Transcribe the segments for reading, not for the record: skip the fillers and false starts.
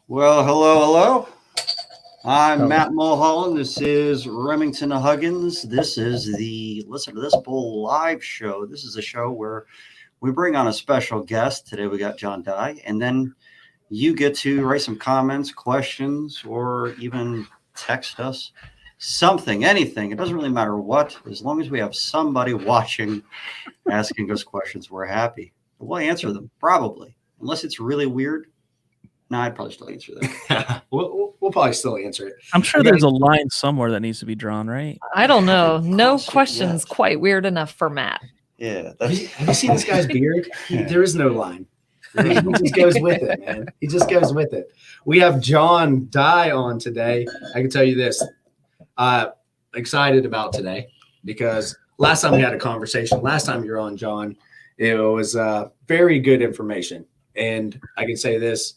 Well, hello. I'm Hello. Matt Mulholland. This is Remington Huggins. This is the Listen to This Bull live show. This is a show where we bring on a special guest. Today we got John Dye, and then you get to write some comments, questions, or even text us something, anything. It doesn't really matter what, as long as we have somebody watching asking us questions, we're happy. We'll answer them, probably, unless it's really weird. No, I'd probably still answer that. We'll probably still answer it. I'm sure there's a line somewhere that needs to be drawn, right? I don't know. No crossed it question's yet. quite weird enough for Matt. Yeah, Have you seen this guy's beard? There is no line. He just goes with it, man. He just goes with it. We have John Dye on today. I can tell you this. Excited about today because last time we had a conversation, last time you were on, John, it was very good information. And I can say this.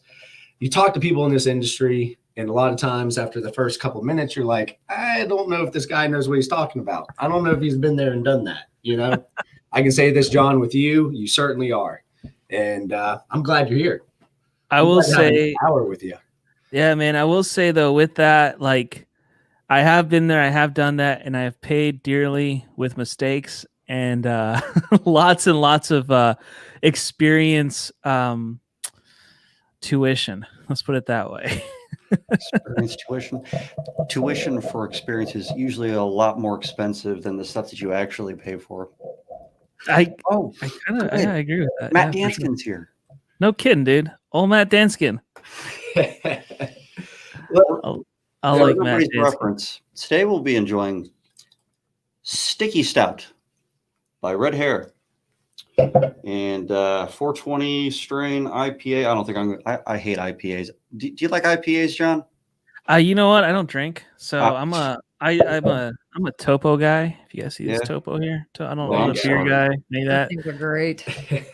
You talk to people in this industry, and a lot of times after the first couple of minutes, you're like, I don't know if this guy knows what he's talking about. I don't know if he's been there and done that. You know, I can say this, John, with you, you certainly are. And I'm glad you're here. I will say, power with you. yeah, man, I will say though, with that, like, I have been there, I have done that, and I have paid dearly with mistakes and lots and lots of experience tuition. Let's put it that way. experience tuition for experience is usually a lot more expensive than the stuff that you actually pay for. I Good. agree with that. Matt Yeah, for sure. Danskin's here. No kidding, dude. Old Matt Danskin. Well, I For like Matt everybody's Danskin. reference, today we'll be enjoying Sticky Stout by Red Hair and 420 strain IPA. I don't think I hate IPAs. Do you like IPAs, John? You know what? I don't drink, so Ah. I'm a Topo guy. If you guys see this Yeah. Topo here, I don't Well, know I'm a beer sorry. guy. Maybe I that. think we're great.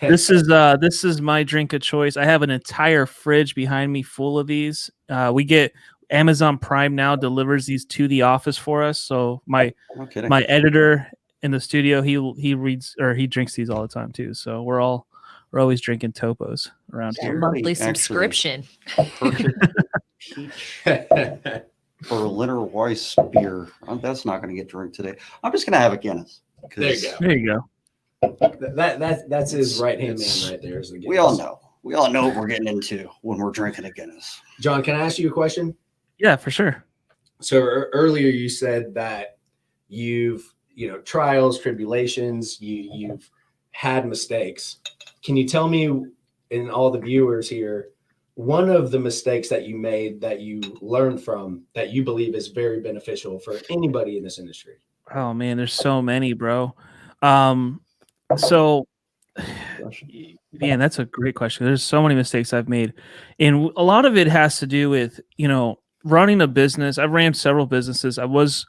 This is my drink of choice. I have an entire fridge behind me full of these. We get Amazon Prime now delivers these to the office for us. So my No kidding. editor in the studio, he reads or he drinks these all the time too. So we're always drinking Topos around A here. monthly actually- subscription. Purchase peach Berliner Weiss beer. That's not going to get drunk today. I'm just going to have a Guinness. 'Cause There you go. There you go. That's his right hand man right there. Is the We all Guinness. know. We all know what we're getting into when we're drinking a Guinness. John, can I ask you a question? Yeah, for sure. So earlier you said that you've trials, tribulations, you've had mistakes. Can you tell me, and all the viewers here, one of the mistakes that you made that you learned from that you believe is very beneficial for anybody in this industry? Oh man, there's so many, bro. So man, that's a great question. There's so many mistakes I've made, and a lot of it has to do with running a business. I've ran several businesses. I was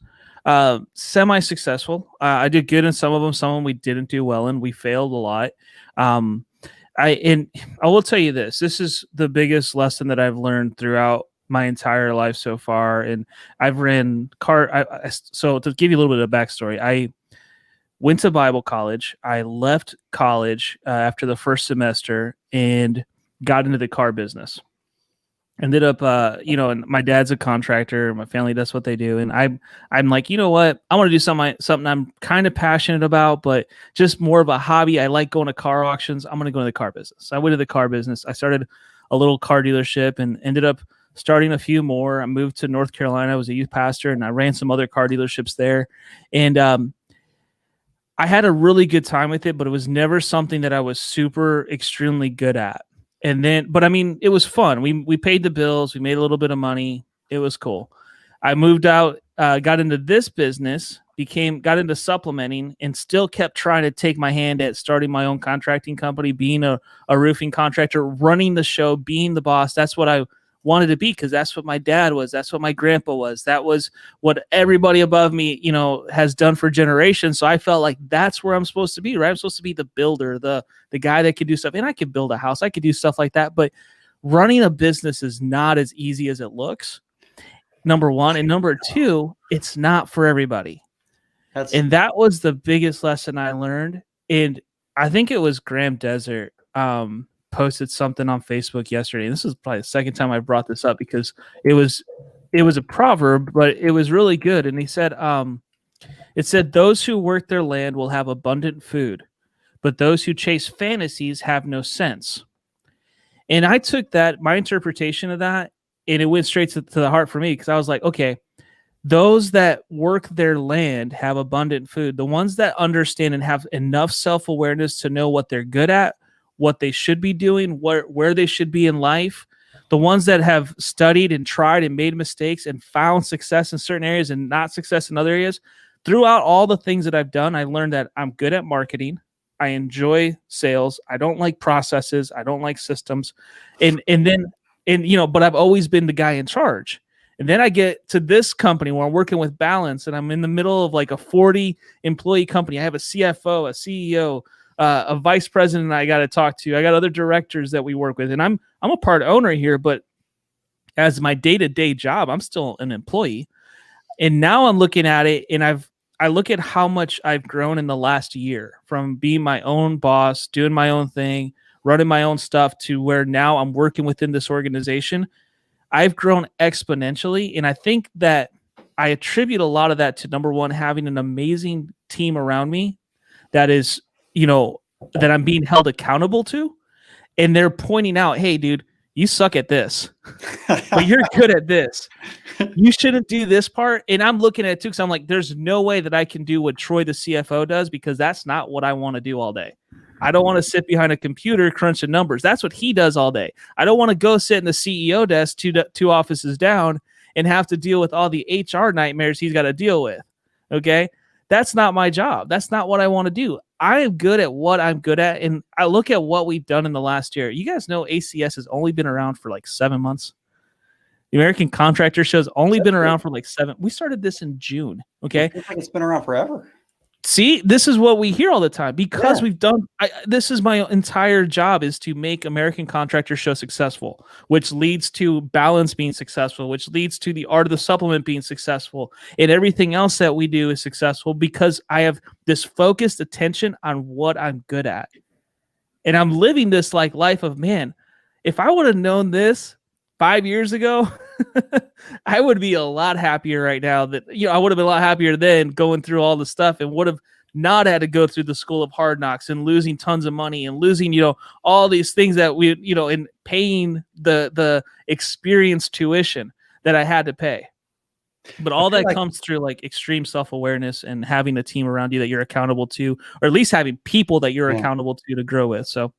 semi-successful. I did good in some of them we didn't do well in. We failed a lot. I will tell you this. This is the biggest lesson that I've learned throughout my entire life so far. And I've ran so to give you a little bit of backstory, I went to Bible college. I left college after the first semester and got into the car business. Ended up, and my dad's a contractor. My family, that's what they do. And I'm like, you know what? I want to do something I'm kind of passionate about, but just more of a hobby. I like going to car auctions. I'm going to go into the car business. I went to the car business. I started a little car dealership and ended up starting a few more. I moved to North Carolina. I was a youth pastor and I ran some other car dealerships there. And I had a really good time with it, but it was never something that I was super extremely good at. And then, but I mean, it was fun. We paid the bills. We made a little bit of money. It was cool. I moved out, got into this business, got into supplementing, and still kept trying to take my hand at starting my own contracting company, being a roofing contractor, running the show, being the boss. That's what I wanted to be because that's what my dad was. That's what my grandpa was. That was what everybody above me, has done for generations. So I felt like that's where I'm supposed to be, right? I'm supposed to be the builder, the guy that could do stuff. And I could build a house. I could do stuff like that. But running a business is not as easy as it looks. Number one. And number two, it's not for everybody. And that was the biggest lesson I learned. And I think it was Graham Desert. posted something on Facebook yesterday. And this is probably the second time I brought this up because it was a proverb, but it was really good. And he said, it said, those who work their land will have abundant food, but those who chase fantasies have no sense. And I took that, my interpretation of that, and it went straight to the heart for me because I was like, okay, those that work their land have abundant food. The ones that understand and have enough self-awareness to know what they're good at, what they should be doing, where they should be in life. The ones that have studied and tried and made mistakes and found success in certain areas and not success in other areas. Throughout all the things that I've done, I learned that I'm good at marketing. I enjoy sales. I don't like processes. I don't like systems. But I've always been the guy in charge. And then I get to this company where I'm working with Balance and I'm in the middle of like a 40 employee company. I have a CFO, a CEO, a vice president I got to talk to. I got other directors that we work with, and I'm a part owner here, but as my day-to-day job, I'm still an employee. And now I'm looking at it, and I look at how much I've grown in the last year from being my own boss, doing my own thing, running my own stuff to where now I'm working within this organization. I've grown exponentially, and I think that I attribute a lot of that to, number one, having an amazing team around me that is, that I'm being held accountable to, and they're pointing out, hey, dude, you suck at this, but you're good at this. You shouldn't do this part. And I'm looking at it too, because I'm like, there's no way that I can do what Troy, the CFO, does, because that's not what I want to do all day. I don't want to sit behind a computer crunching numbers. That's what he does all day. I don't want to go sit in the CEO desk two offices down and have to deal with all the HR nightmares he's got to deal with. Okay? That's not my job. That's not what I want to do. I am good at what I'm good at. And I look at what we've done in the last year. You guys know ACS has only been around for like 7 months. The American Contractor show's only been around for like 7. We started this in June. Okay. It feels like it's been around forever. See, this is what we hear all the time because we've done. This is my entire job, is to make American Contractor Show successful, which leads to Balance being successful, which leads to the Art of the Supplement being successful, and everything else that we do is successful because I have this focused attention on what I'm good at, and I'm living this like life of, man, if I would have known this 5 years ago, I would be a lot happier right now. That I would have been a lot happier then, going through all the stuff, and would have not had to go through the school of hard knocks and losing tons of money and losing, all these things that we, and paying the experience tuition that I had to pay. But all that comes through like extreme self-awareness and having a team around you that you're accountable to, or at least having people that you're accountable to grow with. So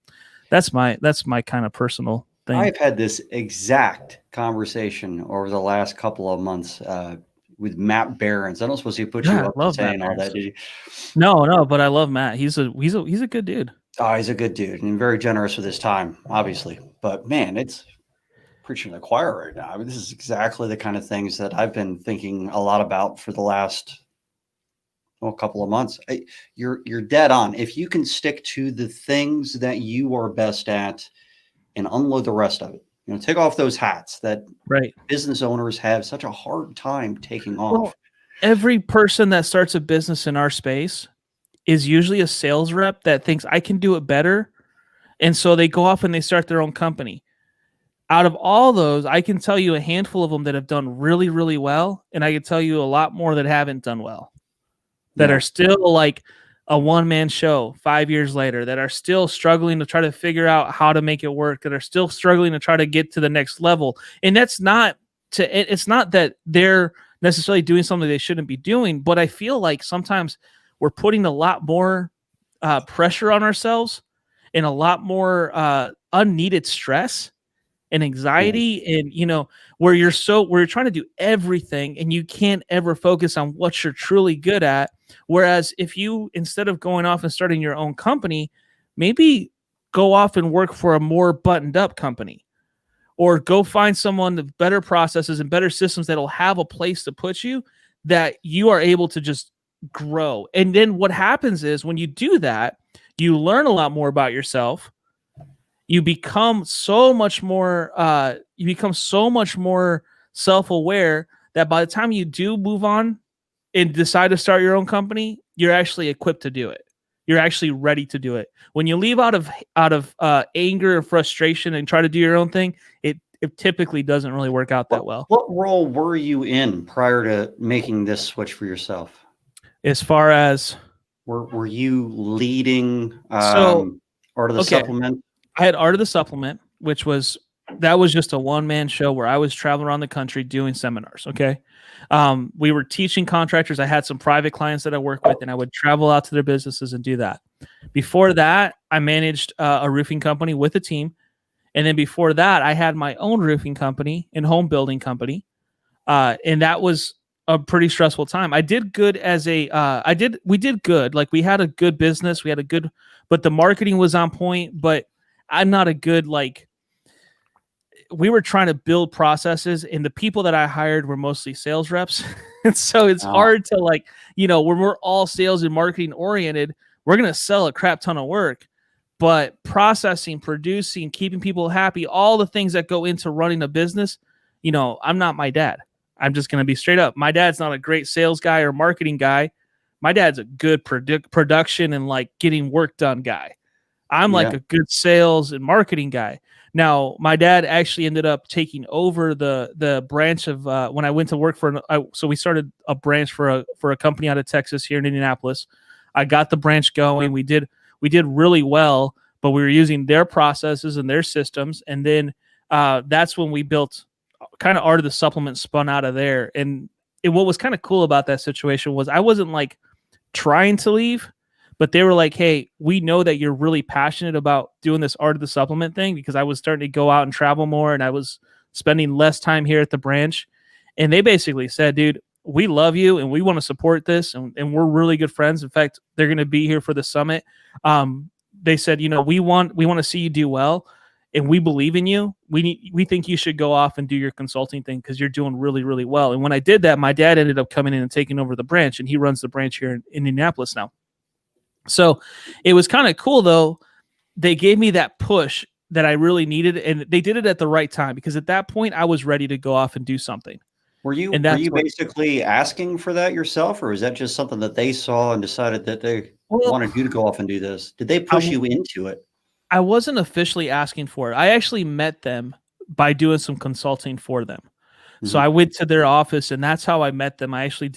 that's my kind of personal thing. I've had this exact conversation over the last couple of months with Matt Behrens. I don't suppose he put you up to saying all that, did you? No, but I love Matt. He's a good dude. Oh, he's a good dude and very generous with his time, obviously. But man, it's preaching to the choir right now. I mean, this is exactly the kind of things that I've been thinking a lot about for the last couple of months. You're dead on. If you can stick to the things that you are best at and unload the rest of it, take off those hats that business owners have such a hard time taking off. Well, every person that starts a business in our space is usually a sales rep that thinks I can do it better. And so they go off and they start their own company. Out of all those, I can tell you a handful of them that have done really, really well. And I can tell you a lot more that haven't done well, that are still like a one-man show 5 years later, that are still struggling to try to figure out how to make it work, that are still struggling to try to get to the next level. And it's not that they're necessarily doing something they shouldn't be doing, but I feel like sometimes we're putting a lot more pressure on ourselves and a lot more unneeded stress and anxiety, and where you're trying to do everything and you can't ever focus on what you're truly good at. Whereas if you, instead of going off and starting your own company, maybe go off and work for a more buttoned up company, or go find someone with better processes and better systems that'll have a place to put you, that you are able to just grow. And then what happens is when you do that, you learn a lot more about yourself. You become so much more self-aware that by the time you do move on and decide to start your own company, you're actually equipped to do it. you're actually ready to do it. When you leave out of anger or frustration and try to do your own thing, it typically doesn't really work out that well. What role were you in prior to making this switch for yourself? As far as were you leading Art of the okay. Supplement? I had Art of the Supplement, which was just a one-man show where I was traveling around the country doing seminars. Okay. We were teaching contractors. I had some private clients that I work with, and I would travel out to their businesses and do that. Before that, I managed a roofing company with a team. And then before that, I had my own roofing company and home building company. And that was a pretty stressful time. I did good we did good. Like, we had a good business. We had but the marketing was on point, but I'm not a good, we were trying to build processes, and the people that I hired were mostly sales reps. And so it's hard to when we're all sales and marketing oriented, we're going to sell a crap ton of work, but processing, producing, keeping people happy, all the things that go into running a business, I'm not my dad. I'm just going to be straight up. My dad's not a great sales guy or marketing guy. My dad's a good production and getting work done guy. I'm a good sales and marketing guy. Now, my dad actually ended up taking over the branch of when I went to work so we started a branch for a company out of Texas here in Indianapolis. I got the branch going. We did really well, but we were using their processes and their systems. And then that's when we built kind of Art of the Supplement, spun out of there. And what was kind of cool about that situation was I wasn't trying to leave, but they were like, hey, we know that you're really passionate about doing this Art of the Supplement thing, because I was starting to go out and travel more, and I was spending less time here at the branch. And they basically said, dude, we love you and we want to support this. And we're really good friends. In fact, they're going to be here for the summit. They said, we want to see you do well, and we believe in you. We think you should go off and do your consulting thing, because you're doing really, really well. And when I did that, my dad ended up coming in and taking over the branch, and he runs the branch here in Indianapolis now. So it was kind of cool, though. They gave me that push that I really needed, and they did it at the right time, because at that point I was ready to go off and do something. Were you basically asking for that yourself, or is that just something that they saw and decided that they wanted you to go off and do this? Did they push you into it? I wasn't officially asking for it. I actually met them by doing some consulting for them. Mm-hmm. So I went to their office, and that's how I met them. I actually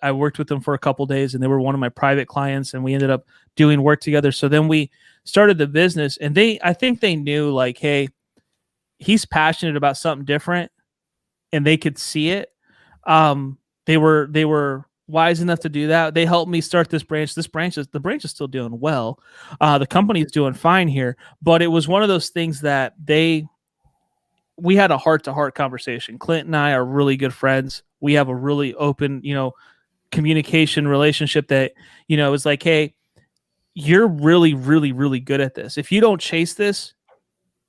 I worked with them for a couple of days, and they were one of my private clients, and we ended up doing work together. So then we started the business, and I think they knew, hey, he's passionate about something different, and they could see it. They were wise enough to do that. They helped me start this branch. The branch is still doing well. The company's doing fine here, but it was one of those things that we had a heart-to-heart conversation. Clint and I are really good friends. We have a really open, communication relationship that, is like, hey, you're really, really, really good at this. If you don't chase this,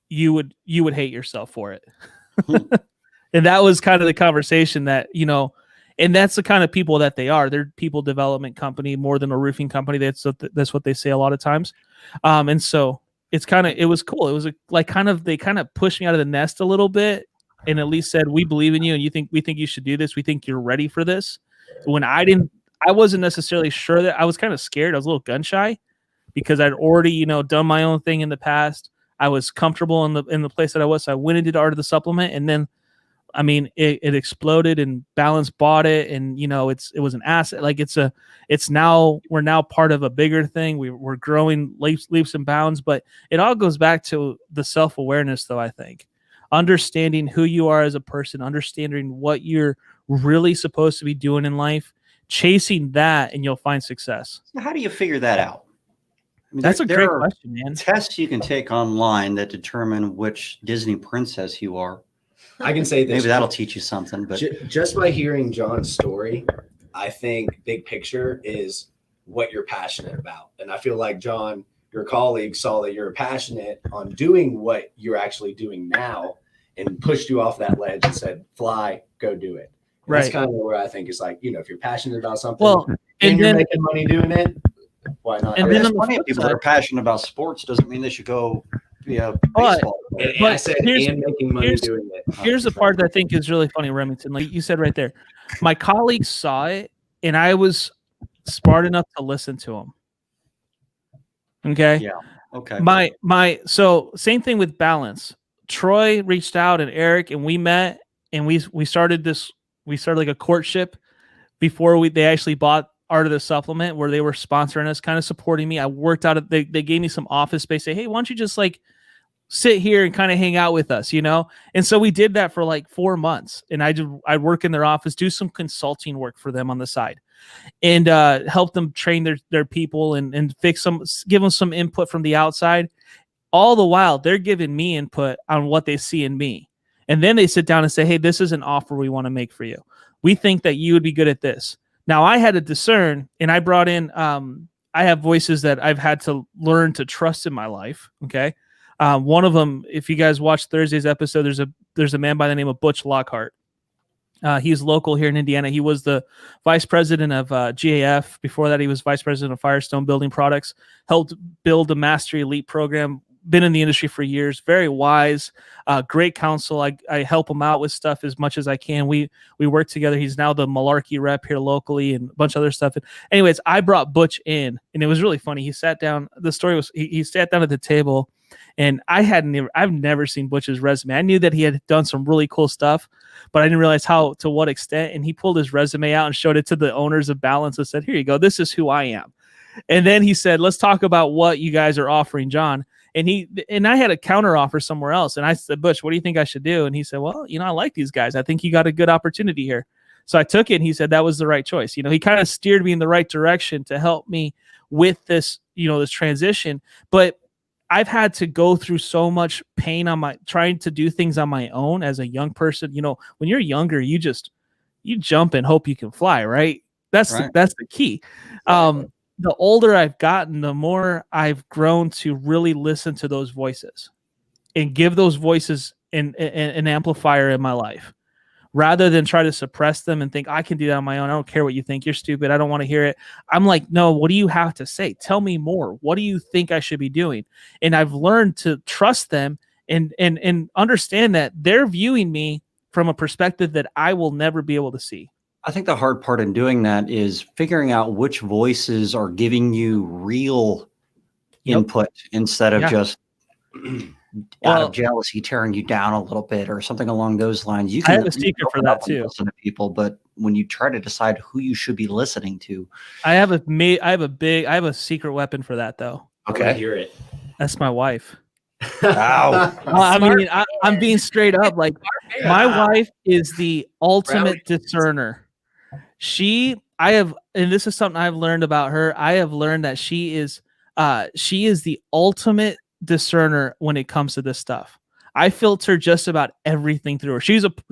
you would hate yourself for it. And that was kind of the conversation that, and that's the kind of people that they are. They're people development company more than a roofing company. That's what they say a lot of times. And so it was cool. It was they kind of pushed me out of the nest a little bit, and at least said, we believe in you, and we think you should do this. We think you're ready for this. When I wasn't necessarily sure that. I was kind of scared. I was a little gun shy, because I'd already, done my own thing in the past. I was comfortable in the place that I was. So I went and did Art of the Supplement, and then, I mean, it exploded, and Balance bought it, and it was an asset. We're now part of a bigger thing. We're growing leaps and bounds, but it all goes back to the self-awareness, though. I think understanding who you are as a person, understanding what you're really supposed to be doing in life, chasing that, and you'll find success. So how do you figure that out? I mean, that's a great question, man. Tests you can take online that determine which Disney princess you are. I can say this. Maybe that'll teach you something. But just by hearing John's story, I think big picture is what you're passionate about. And I feel like, John, your colleague saw that you're passionate on doing what you're actually doing now, and pushed you off that ledge and said, fly, go do it. Right. That's kind of where I think it's like, if you're passionate about something, and you're making money doing it, why not? And there's plenty of people that are passionate about sports. Doesn't mean they should go be a baseball player. But I said, and making money doing it. Here's the part that I think is really funny, Remington. Like you said right there, my colleagues saw it, and I was smart enough to listen to them. Okay. Yeah. Okay. So same thing with balance. Troy reached out and Eric and we met and we started like a courtship before they actually bought Art of the Supplement, where they were sponsoring us, kind of supporting me. I worked out they gave me some office space, say, hey, why don't you just like sit here and kind of hang out with us, And so we did that for like 4 months. And I'd work in their office, do some consulting work for them on the side, and help them train their people and give them some input from the outside. All the while, they're giving me input on what they see in me. And then they sit down and say, hey, this is an offer we want to make for you. We think that you would be good at this. Now, I had to discern, and I brought in, I have voices that I've had to learn to trust in my life, okay? One of them, if you guys watch Thursday's episode, there's a man by the name of Butch Lockhart. He's local here in Indiana. He was the vice president of GAF. Before that, he was vice president of Firestone Building Products, helped build the Mastery Elite program, been in the industry for years, very wise, great counsel. I help him out with stuff as much as I can. We work together. He's now the Malarkey rep here locally and a bunch of other stuff. And anyways, I brought Butch in, and it was really funny. He sat down. The story was he sat down at the table, and I've never seen Butch's resume. I knew that he had done some really cool stuff, but I didn't realize to what extent. And he pulled his resume out and showed it to the owners of Balance and said, here you go. This is who I am. And then he said, let's talk about what you guys are offering John. And I had a counter offer somewhere else. And I said, Butch, what do you think I should do? And he said, well, I like these guys. I think you got a good opportunity here. So I took it, and he said that was the right choice. He kind of steered me in the right direction to help me with this, this transition. But I've had to go through so much pain trying to do things on my own as a young person. When you're younger, you jump and hope you can fly, right? That's the key. The older I've gotten, the more I've grown to really listen to those voices and give those voices an amplifier in my life, rather than try to suppress them and think I can do that on my own. I don't care what you think. You're stupid. I don't want to hear it. I'm like, no, what do you have to say? Tell me more. What do you think I should be doing? And I've learned to trust them and understand that they're viewing me from a perspective that I will never be able to see. I think the hard part in doing that is figuring out which voices are giving you real input instead of just out of jealousy tearing you down a little bit or something along those lines. I have a secret for that too. Listen to people, but when you try to decide who you should be listening to, I have a secret weapon for that though. Okay, hear it. That's my wife. Wow. I'm being straight up. Like, my wife is the ultimate discerner. And this is something I've learned about her. I have learned that she is the ultimate discerner when it comes to this stuff. I filter just about everything through her.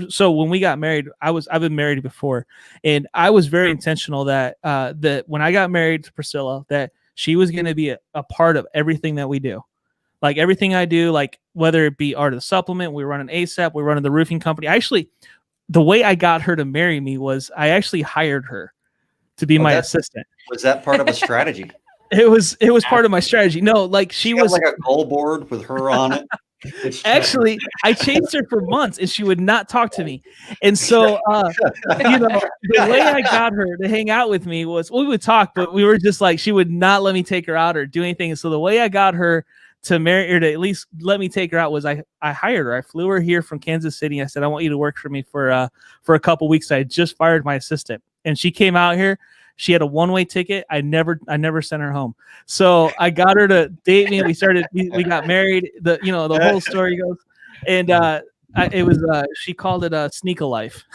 So when we got married, I've been married before, and I was very intentional that when I got married to Priscilla, that she was going to be a part of everything that we do. Like everything I do, like whether it be Art of the Supplement, we run an ASAP, we run the roofing company. The way I got her to marry me was I actually hired her to be my assistant. Was that part of a strategy? It was part of my strategy. No, like she was like a goal board with her on it. Actually, I chased her for months and she would not talk to me. And so, the way I got her to hang out with me was, we would talk, but we were just like, she would not let me take her out or do anything. And so the way I got her to marry her, to at least let me take her out, was I hired her. I flew her here from Kansas City. I said, I want you to work for me for a couple weeks. I had just fired my assistant, and she came out here. She had a one-way ticket. I never sent her home. So I got her to date me. We got married. The whole story goes. And she called it sneak a life.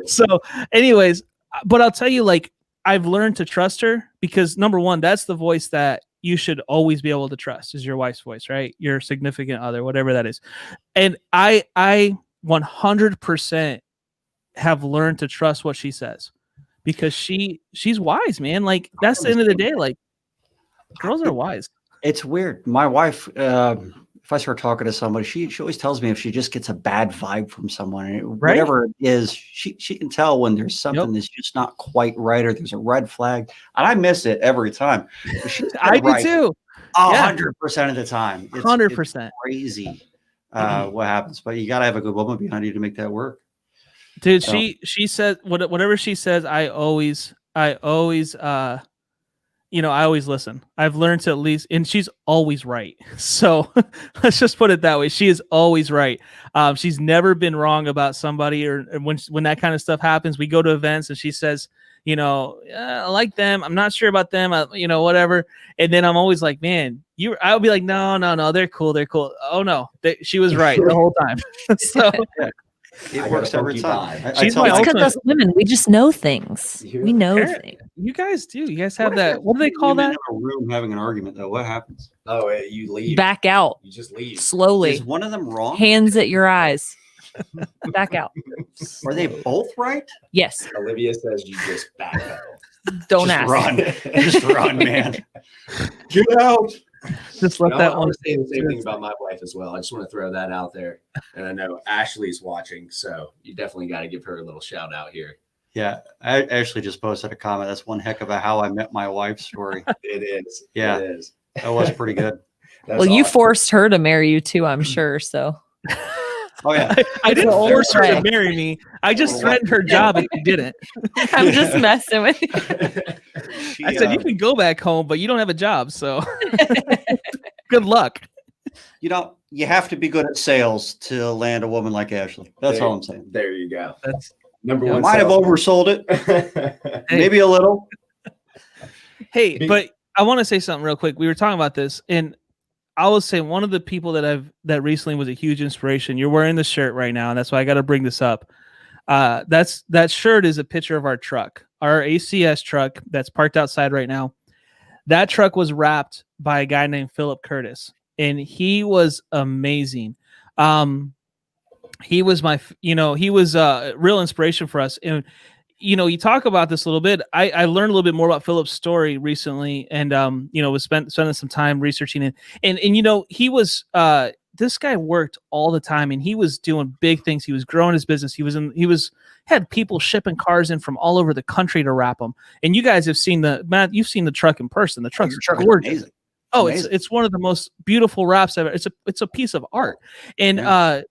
So anyways, but I'll tell you, like, I've learned to trust her because, number one, that's the voice that you should always be able to trust, is your wife's voice, right? Your significant other, whatever that is. And I 100% have learned to trust what she says, because she's wise, man. Like, that's the end of the day. Like, girls are wise. It's weird. My wife, if I start talking to somebody, she always tells me if she just gets a bad vibe from someone, whatever it is, she can tell when there's something that's just not quite right, or there's a red flag. And I miss it every time. I do too. 100% of the time. It's 100%. Crazy what happens, but you got to have a good woman behind you to make that work. Dude, she said whatever she says, I always I always listen. I've learned to at least, and she's always right. So let's just put it that way. She is always right. She's never been wrong about somebody, or when that kind of stuff happens, we go to events and she says, I like them. I'm not sure about them, whatever. And then I'm always like, man, I'll be like, no, they're cool. They're cool. Oh no, she was right the whole time. So it works every time. She's It's because us women, we just know things. We know things. You guys do. You guys have that. What do they call that? In a room having an argument, though, what happens? Oh, you leave. Back out. You just leave. Slowly. Is one of them wrong? Hands at your eyes. Back out. Are they both right? Yes. Olivia says you just back out. Don't Just ask. run. Just run, man. Get out. Just let that I one want to say the same thing about my wife as well. I just want to throw that out there. And I know Ashley's watching, so you definitely got to give her a little shout out here. Yeah, I actually just posted a comment. That's one heck of a how I met my wife story. It is. Yeah. It is. That was pretty good. Well, you forced her to marry you too, I'm sure. So Oh yeah. I didn't the force her to way. marry me. I just threatened her job if she didn't. I'm just messing with you. She, I said, you can go back home, but you don't have a job. So good luck. You have to be good at sales to land a woman like Ashley. That's all I'm saying. There you go. That's Number I one. might have oversold it. Maybe a little. Hey, but I want to say something real quick. We were talking about this, and I will say one of the people that recently was a huge inspiration. You're wearing the shirt right now, and that's why I got to bring this up. That shirt is a picture of our truck, our ACS truck that's parked outside right now. That truck was wrapped by a guy named Philip Curtis, and he was amazing. He was he was a real inspiration for us. And you talk about this a little bit. I learned a little bit more about Philip's story recently, and was spending some time researching it. And he was this guy worked all the time, and he was doing big things. He was growing his business. He had people shipping cars in from all over the country to wrap them. And you guys have seen you've seen the truck in person. The truck's gorgeous. Amazing. Oh, Amazing. it's one of the most beautiful wraps ever. It's a piece of art. And I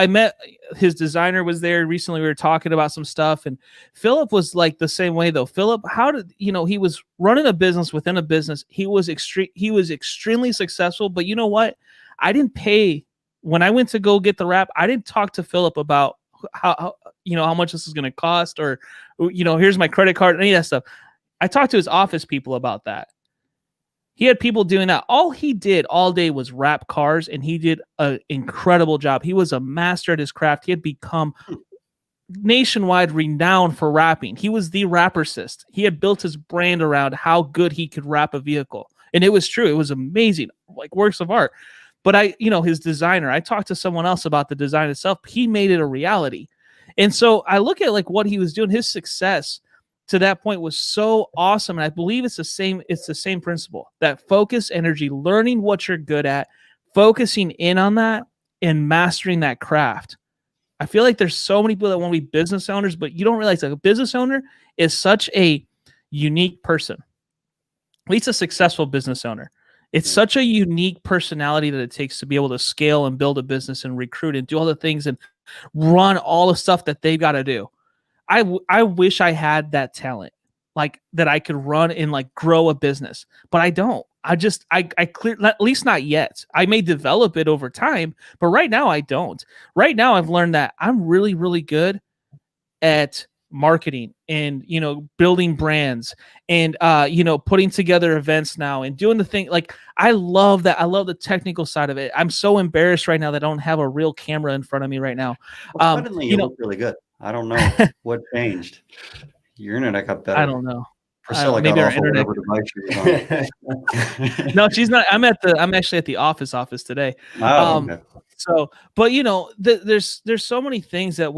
met his designer was there recently. We were talking about some stuff, and Philip was like the same way though. Philip, how did he was running a business within a business. He was extremely successful, but you know what? I didn't pay when I went to go get the wrap. I didn't talk to Philip about how much this is going to cost, or here's my credit card, any of that stuff. I talked to his office people about that. He had people doing that. All he did all day was wrap cars, and he did an incredible job. He was a master at his craft. He had become nationwide renowned for wrapping. He was the wrappercist. He had built his brand around how good he could wrap a vehicle. And it was true. It was amazing, like works of art. But his designer, I talked to someone else about the design itself. He made it a reality. And so I look at like what he was doing, his success to that point was so awesome. And I believe it's the same principle, that focus, energy, learning what you're good at, focusing in on that and mastering that craft. I feel like there's so many people that want to be business owners, but you don't realize like a business owner is such a unique person. At least a successful business owner. It's such a unique personality that it takes to be able to scale and build a business and recruit and do all the things and run all the stuff that they've got to do. I wish I had that talent, like that I could run and like grow a business, but I don't. I clear, at least not yet. I may develop it over time, but right now I don't. Right now I've learned that I'm really, really good at marketing and, building brands and, putting together events now and doing the thing. Like, I love that. I love the technical side of it. I'm so embarrassed right now that I don't have a real camera in front of me right now. Well, suddenly you look really good. I don't know what changed. Your internet got better. I don't know. Priscilla maybe got our off internet. whatever device she was on. No, she's not. I'm actually at the office today. Okay. So, but there's so many things that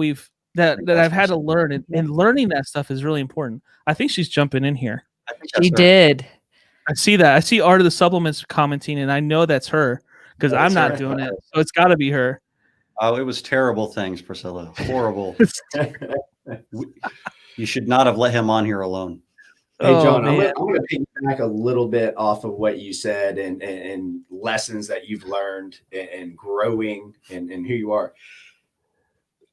I've had to learn, and learning that stuff is really important. I think she's jumping in here. I think that's She her. did. I see that. I see Art of the Supplements commenting, and I know that's her because I'm not her. doing it. So it's got to be her. Oh, it was terrible things, Priscilla. Horrible. You should not have let him on here alone. Hey, John, I'm man. going to piggyback a little bit off of what you said and lessons that you've learned and growing and who you are.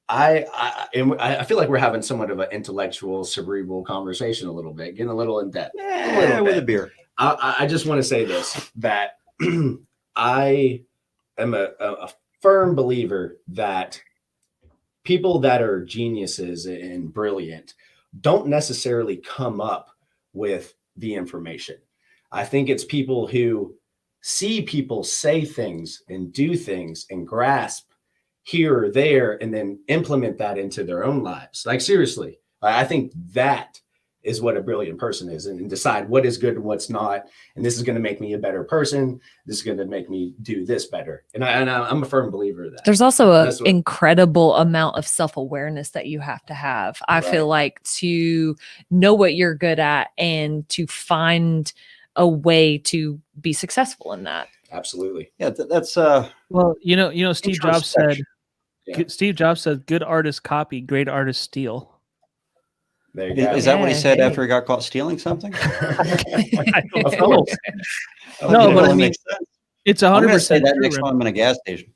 I feel like we're having somewhat of an intellectual, cerebral conversation a little bit, getting a little in depth. Yeah, with a beer. I just want to say this, that I am a firm believer that people that are geniuses and brilliant don't necessarily come up with the information. I think it's people who see people say things and do things and grasp here or there and then implement that into their own lives. Like, seriously, I think that is what a brilliant person is, and decide what is good and what's not. And this is going to make me a better person. This is going to make me do this better. And I'm a firm believer of that. There's also an incredible amount of self-awareness that you have to have. I feel like, to know what you're good at and to find a way to be successful in that. Absolutely. Yeah, that's well, Steve Jobs said, good artists copy, great artists steal. There you go. Is that what he said after he got caught stealing something? Of course. No, but I mean, it's 100% say that next time I'm in a gas station.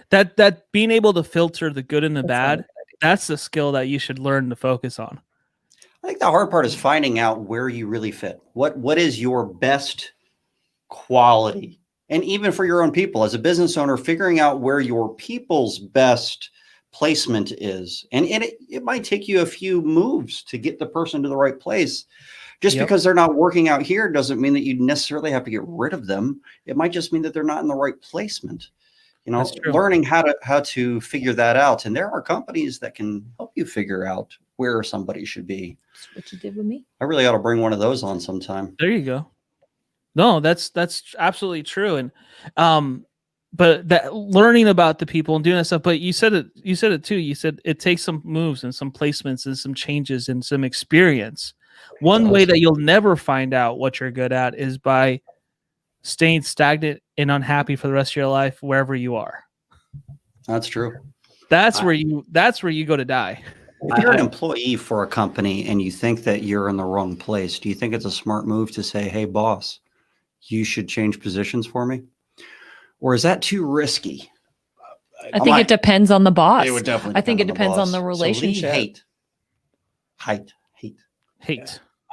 That being able to filter the good and the bad, that's the skill that you should learn to focus on. I think the hard part is finding out where you really fit. What is your best quality? And even for your own people, as a business owner, figuring out where your people's best placement is. And it might take you a few moves to get the person to the right place. Just because they're not working out here doesn't mean that you necessarily have to get rid of them. It might just mean that they're not in the right placement. Learning how to figure that out. And there are companies that can help you figure out where somebody should be. That's what you did with me. I really ought to bring one of those on sometime. There you go. No, that's absolutely true. And but that learning about the people and doing that stuff, but you said it too. You said it takes some moves and some placements and some changes and some experience. One way that you'll never find out what you're good at is by staying stagnant and unhappy for the rest of your life wherever you are. That's true. That's where you go to die. If you're an employee for a company and you think that you're in the wrong place, do you think it's a smart move to say, hey, boss, you should change positions for me? Or is that too risky? I think it depends on the boss. It would definitely. I think it depends on the relationship. Hate.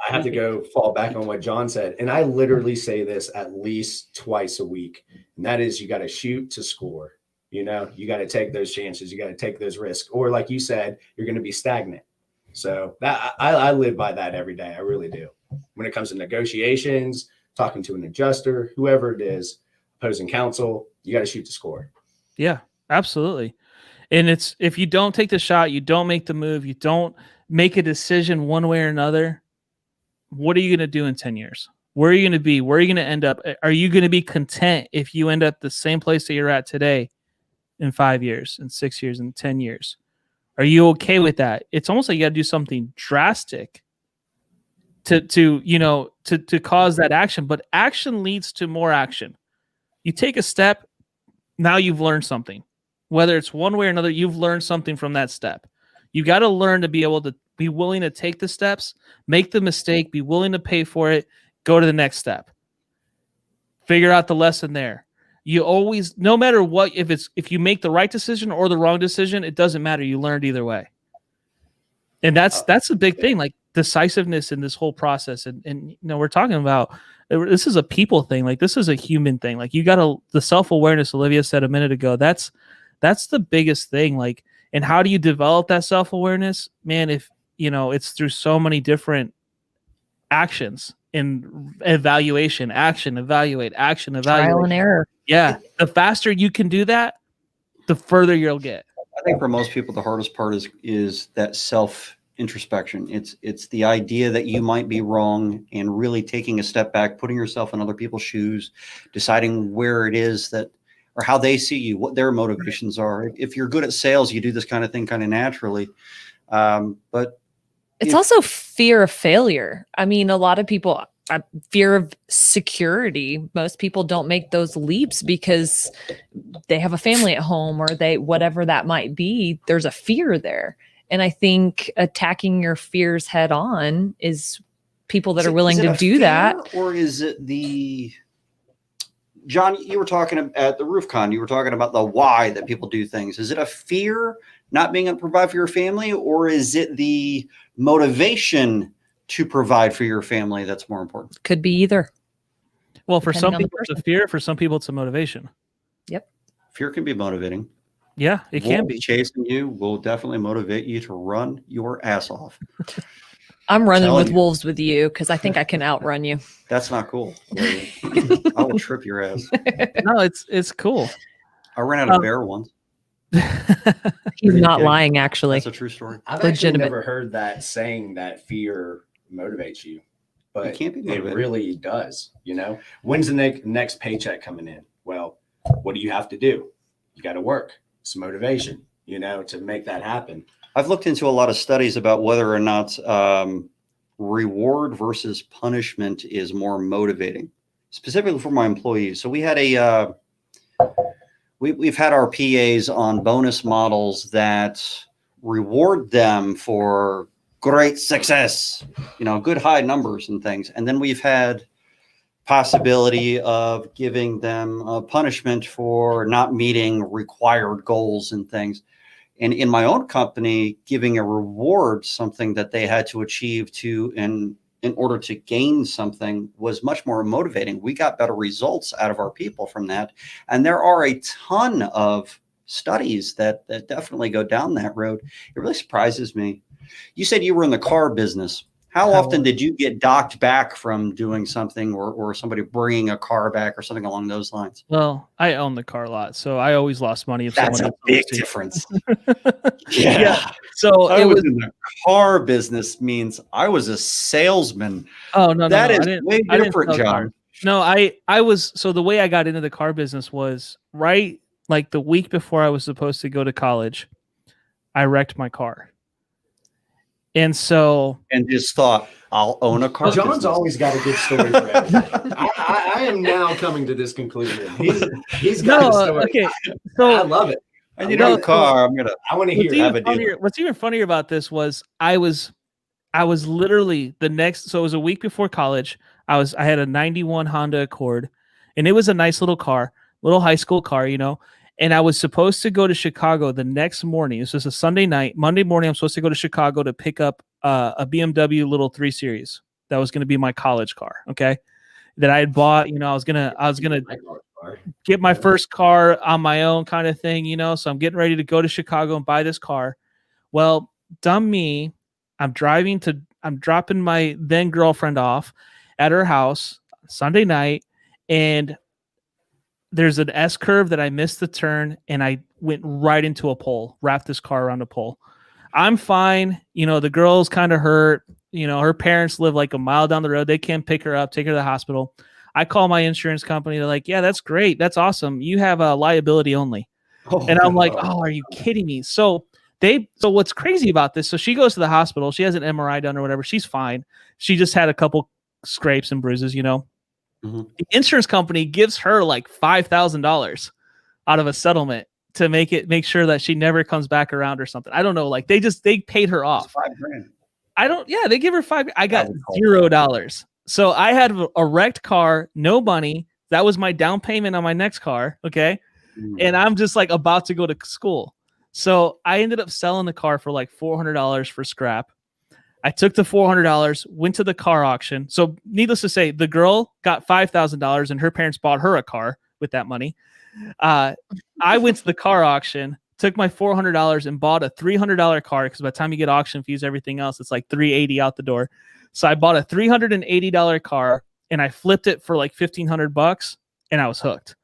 I have to fall back on what John said. And I literally say this at least twice a week. And that is, you got to shoot to score. You got to take those chances. You got to take those risks. Or like you said, you're going to be stagnant. So that I live by that every day. I really do. When it comes to negotiations, talking to an adjuster, whoever it is, opposing counsel, you got to shoot to score. Yeah, absolutely. And it's, if you don't take the shot, you don't make the move, you don't make a decision one way or another, what are you going to do in 10 years? Where are you going to be? Where are you going to end up? Are you going to be content if you end up the same place that you're at today in 5 years, in 6 years, in 10 years? Are you okay with that? It's almost like you got to do something drastic to cause that action, but action leads to more action. You take a step, now you've learned something. Whether it's one way or another, you've learned something from that step. You got to learn to be able to be willing to take the steps, make the mistake, be willing to pay for it, go to the next step. Figure out the lesson there. You always, no matter what, if you make the right decision or the wrong decision, it doesn't matter. You learned either way. And that's a big thing, like decisiveness in this whole process. And we're talking about, this is a people thing. Like, this is a human thing. Like, you got the self-awareness Olivia said a minute ago, that's the biggest thing. Like, and how do you develop that self-awareness? Man, if it's through so many different actions and evaluation, action, evaluate, Trial and error. Yeah. The faster you can do that, the further you'll get. I think for most people, the hardest part is that self-introspection. It's the idea that you might be wrong, and really taking a step back, putting yourself in other people's shoes, deciding where it is that, or how they see you, what their motivations are. If you're good at sales, you do this kind of thing kind of naturally. But it's also fear of failure. I mean, a lot of people, fear of security. Most people don't make those leaps because they have a family at home, or whatever that might be. There's a fear there. And I think attacking your fears head on is people that are willing to do that. Or is it John, you were talking at the RoofCon, you were talking about the why that people do things. Is it a fear not being able to provide for your family, or is it the motivation to provide for your family that's more important? Could be either. Well, for some Depending on the people it's a person. fear, for some people it's a motivation. Fear can be motivating. Yeah, it can Wolves be. chasing you will definitely motivate you to run your ass off. I'm running Telling with you. wolves with you because I think I can outrun you. That's not cool. I will trip your ass. No, it's cool. I ran out of bear once. He's Are you not kidding? lying, actually. That's a true story. I've actually Legitimate. never heard that saying that fear motivates you, but It can't be it motivated. really does. When's the next paycheck coming in? Well, what do you have to do? You got to work. It's motivation, to make that happen. I've looked into a lot of studies about whether or not reward versus punishment is more motivating, specifically for my employees. So we had we've had our PAs on bonus models that reward them for great success, good high numbers and things. And then we've had possibility of giving them a punishment for not meeting required goals and things. And in my own company, giving a reward, something that they had to achieve in order to gain something, was much more motivating. We got better results out of our people from that. And there are a ton of studies that definitely go down that road. It really surprises me. You said you were in the car business. How often did you get docked back from doing something, or somebody bringing a car back or something along those lines? Well, I own the car lot, so I always lost money if That's someone a big else difference. Yeah. So I it was was. in the car business means I was a salesman. Oh no, That no, is I didn't, way I didn't different, sell John. cars. No, I was. So the way I got into the car business was right like the week before I was supposed to go to college. I wrecked my car, and so And just thought, I'll own a car. John's business. always got a good story for everything. I am now coming to this conclusion. He's got a story. okay. I So love it. I need a car. I want to what's hear have it. a deal. what's even funnier about this was I was literally the next. So it was a week before college. I had a '91 Honda Accord, and it was a nice little car, little high school car, And I was supposed to go to Chicago the next morning. This was a Sunday night. Monday morning, I'm supposed to go to Chicago to pick up a BMW little 3 Series. That was going to be my college car. Okay, that I had bought. I was gonna get my first car on my own, kind of thing. So I'm getting ready to go to Chicago and buy this car. Well, dumb me. I'm dropping my then girlfriend off at her house Sunday night, and there's an S curve that I missed the turn, and I went right into a pole, wrapped this car around a pole. I'm fine. The girl's kind of hurt. Her parents live like a mile down the road. They can't pick her up, take her to the hospital. I call my insurance company. They're like, yeah, that's great. That's awesome. You have a liability only. And I'm like, oh, are you kidding me? So what's crazy about this? So she goes to the hospital. She has an MRI done or whatever. She's fine. She just had a couple scrapes and bruises, Mm-hmm. The insurance company gives her like $5,000 out of a settlement to make sure that she never comes back around or something. I don't know. Like they paid her off. $5,000. They give her $5,000. I got $0. So I had a wrecked car, no money. That was my down payment on my next car. Okay. And I'm just like about to go to school. So I ended up selling the car for like $400 for scrap. I took the $400, went to the car auction. So needless to say, the girl got $5,000 and her parents bought her a car with that money. I went to the car auction, took my $400 and bought a $300 car, because by the time you get auction fees, everything else, it's like $380 out the door. So I bought a $380 car and I flipped it for like $1,500 and I was hooked.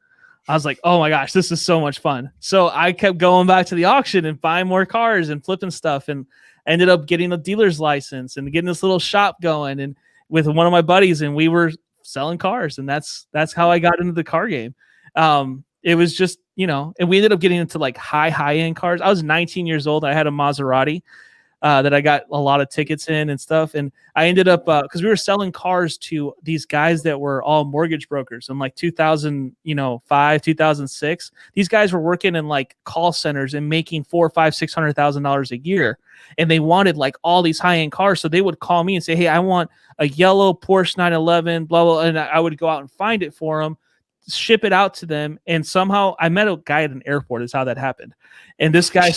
I was like, oh my gosh, this is so much fun. So I kept going back to the auction and buying more cars and flipping stuff, and ended up getting a dealer's license and getting this little shop going, and with one of my buddies, and we were selling cars, and that's how I got into the car game. It was just, and we ended up getting into like high end cars. I was 19 years old. I had a Maserati that I got a lot of tickets in and stuff. And I ended up, because we were selling cars to these guys that were all mortgage brokers in like 2005, 2006. These guys were working in like call centers and making $400,000, $500,000, $600,000 a year. And they wanted like all these high-end cars. So they would call me and say, hey, I want a yellow Porsche 911, blah, blah. And I would go out and find it for them, ship it out to them. And somehow I met a guy at an airport is how that happened. And this guy,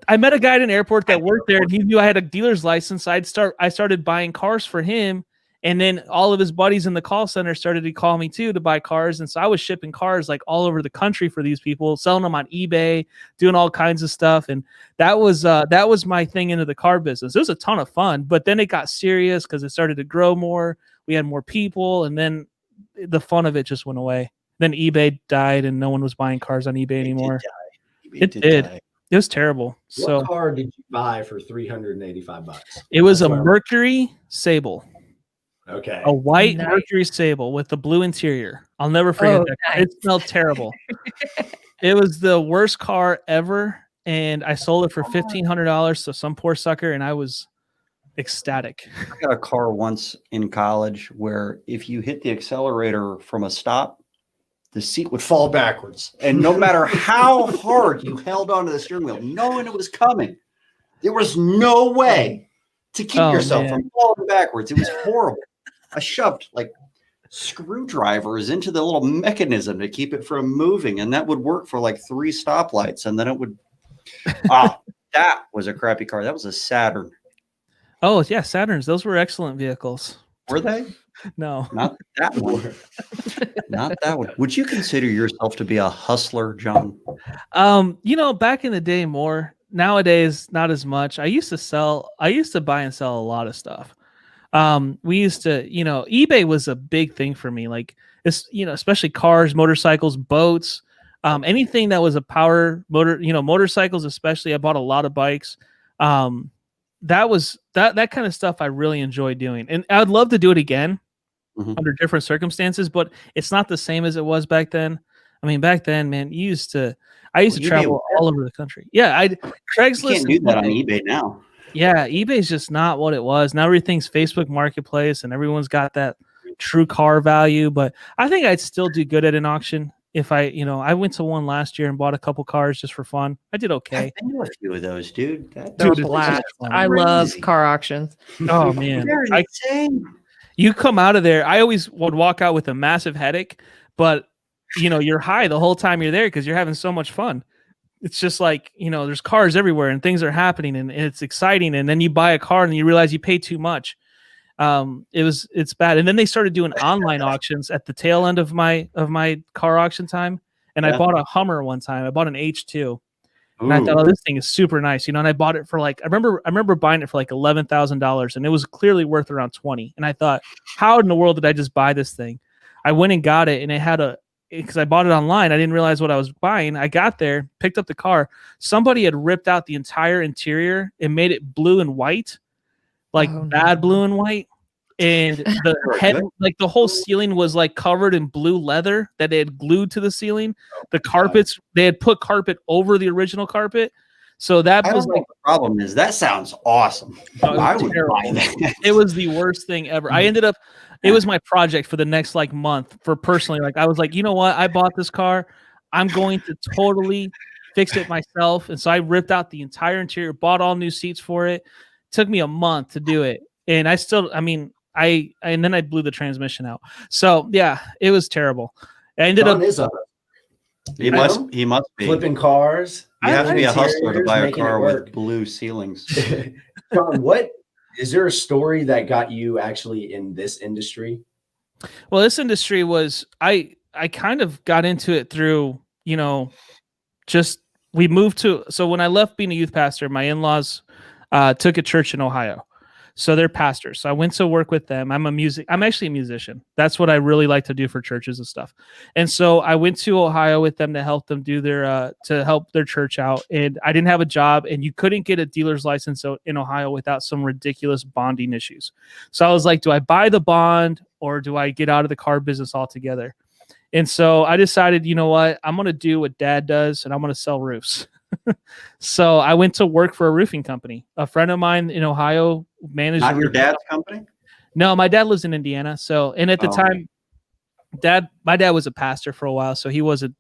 I met a guy at an airport that worked there, and he knew I had a dealer's license. I started buying cars for him. And then all of his buddies in the call center started to call me too to buy cars. And so I was shipping cars like all over the country for these people, selling them on eBay, doing all kinds of stuff. And that was my thing into the car business. It was a ton of fun, but then it got serious because it started to grow more. We had more people, and then the fun of it just went away. Then eBay died, and no one was buying cars on eBay anymore. It did. It was terrible. What car did you buy for $385? It was a Mercury Sable. Okay. A white Mercury Sable with the blue interior. I'll never forget that. Nice. It smelled terrible. It was the worst car ever, and I sold it for $1,500 to some poor sucker, and I was ecstatic. I got a car once in college where if you hit the accelerator from a stop, the seat would fall backwards. And no matter how hard you held onto the steering wheel, knowing it was coming, there was no way to keep yourself from falling backwards. It was horrible. I shoved like screwdrivers into the little mechanism to keep it from moving, and that would work for like 3 stoplights, and then it would. That was a crappy car. That was a Saturn. Oh yeah, Saturns. Those were excellent vehicles. Were they? No, not that one. Not that one. Would you consider yourself to be a hustler, John? Back in the day, more. Nowadays, not as much. I used to buy and sell a lot of stuff. We used to, eBay was a big thing for me. Like this, especially cars, motorcycles, boats, anything that was a power motor, motorcycles, especially. I bought a lot of bikes. That kind of stuff I really enjoyed doing. And I would love to do it again under different circumstances, but it's not the same as it was back then. I mean, back then, man, I used to travel all over the country. Yeah. Craigslist. You can't do that on eBay now. Yeah, eBay's just not what it was. Now everything's Facebook Marketplace, and everyone's got that true car value. But I think I'd still do good at an auction if I went to one last year and bought a couple cars just for fun. I did okay. I knew a few of those, dude. They're blast. I love car auctions. Oh man, you come out of there. I always would walk out with a massive headache, but you're high the whole time you're there because you're having so much fun. It's just like, there's cars everywhere and things are happening and it's exciting. And then you buy a car and you realize you pay too much. It's bad. And then they started doing online auctions at the tail end of my car auction time. And I bought a Hummer one time. I bought an H2. And I thought, this thing is super nice, and I bought it for I remember buying it for like $11,000, and it was clearly worth around 20. And I thought, how in the world did I just buy this thing? I went and got it, and it had because I bought it online. I didn't realize what I was buying. I got there, picked up the car. Somebody had ripped out the entire interior and made it blue and white, bad blue and white. And the head, the whole ceiling was covered in blue leather that they had glued to the ceiling. The carpets, they had put carpet over the original carpet. So that was the problem is that sounds awesome. I would buy that. It was the worst thing ever. I ended up, it was my project for the next month for personally. I was like, you know what? I bought this car. I'm going to totally fix it myself. And so I ripped out the entire interior, bought all new seats for it. Took me a month to do it. And I still, and then I blew the transmission out. So yeah, it was terrible. I ended up. He must be flipping cars. You have to be a hustler to buy a car with blue ceilings. John, what is there a story that got you actually in this industry? Well, this industry was I kind of got into it through we moved to. So when I left being a youth pastor, my in-laws took a church in Ohio. So they're pastors. So I went to work with them. I'm actually a musician. That's what I really like to do for churches and stuff. And so I went to Ohio with them to help them do to help their church out. And I didn't have a job, and you couldn't get a dealer's license in Ohio without some ridiculous bonding issues. So I was like, do I buy the bond or do I get out of the car business altogether? And so I decided, you know what, I'm going to do what Dad does, and I'm going to sell roofs. So I went to work for a roofing company. A friend of mine in Ohio managed. Not your dad's company? No, my dad lives in Indiana. So, and at the time, my dad was a pastor for a while, so he wasn't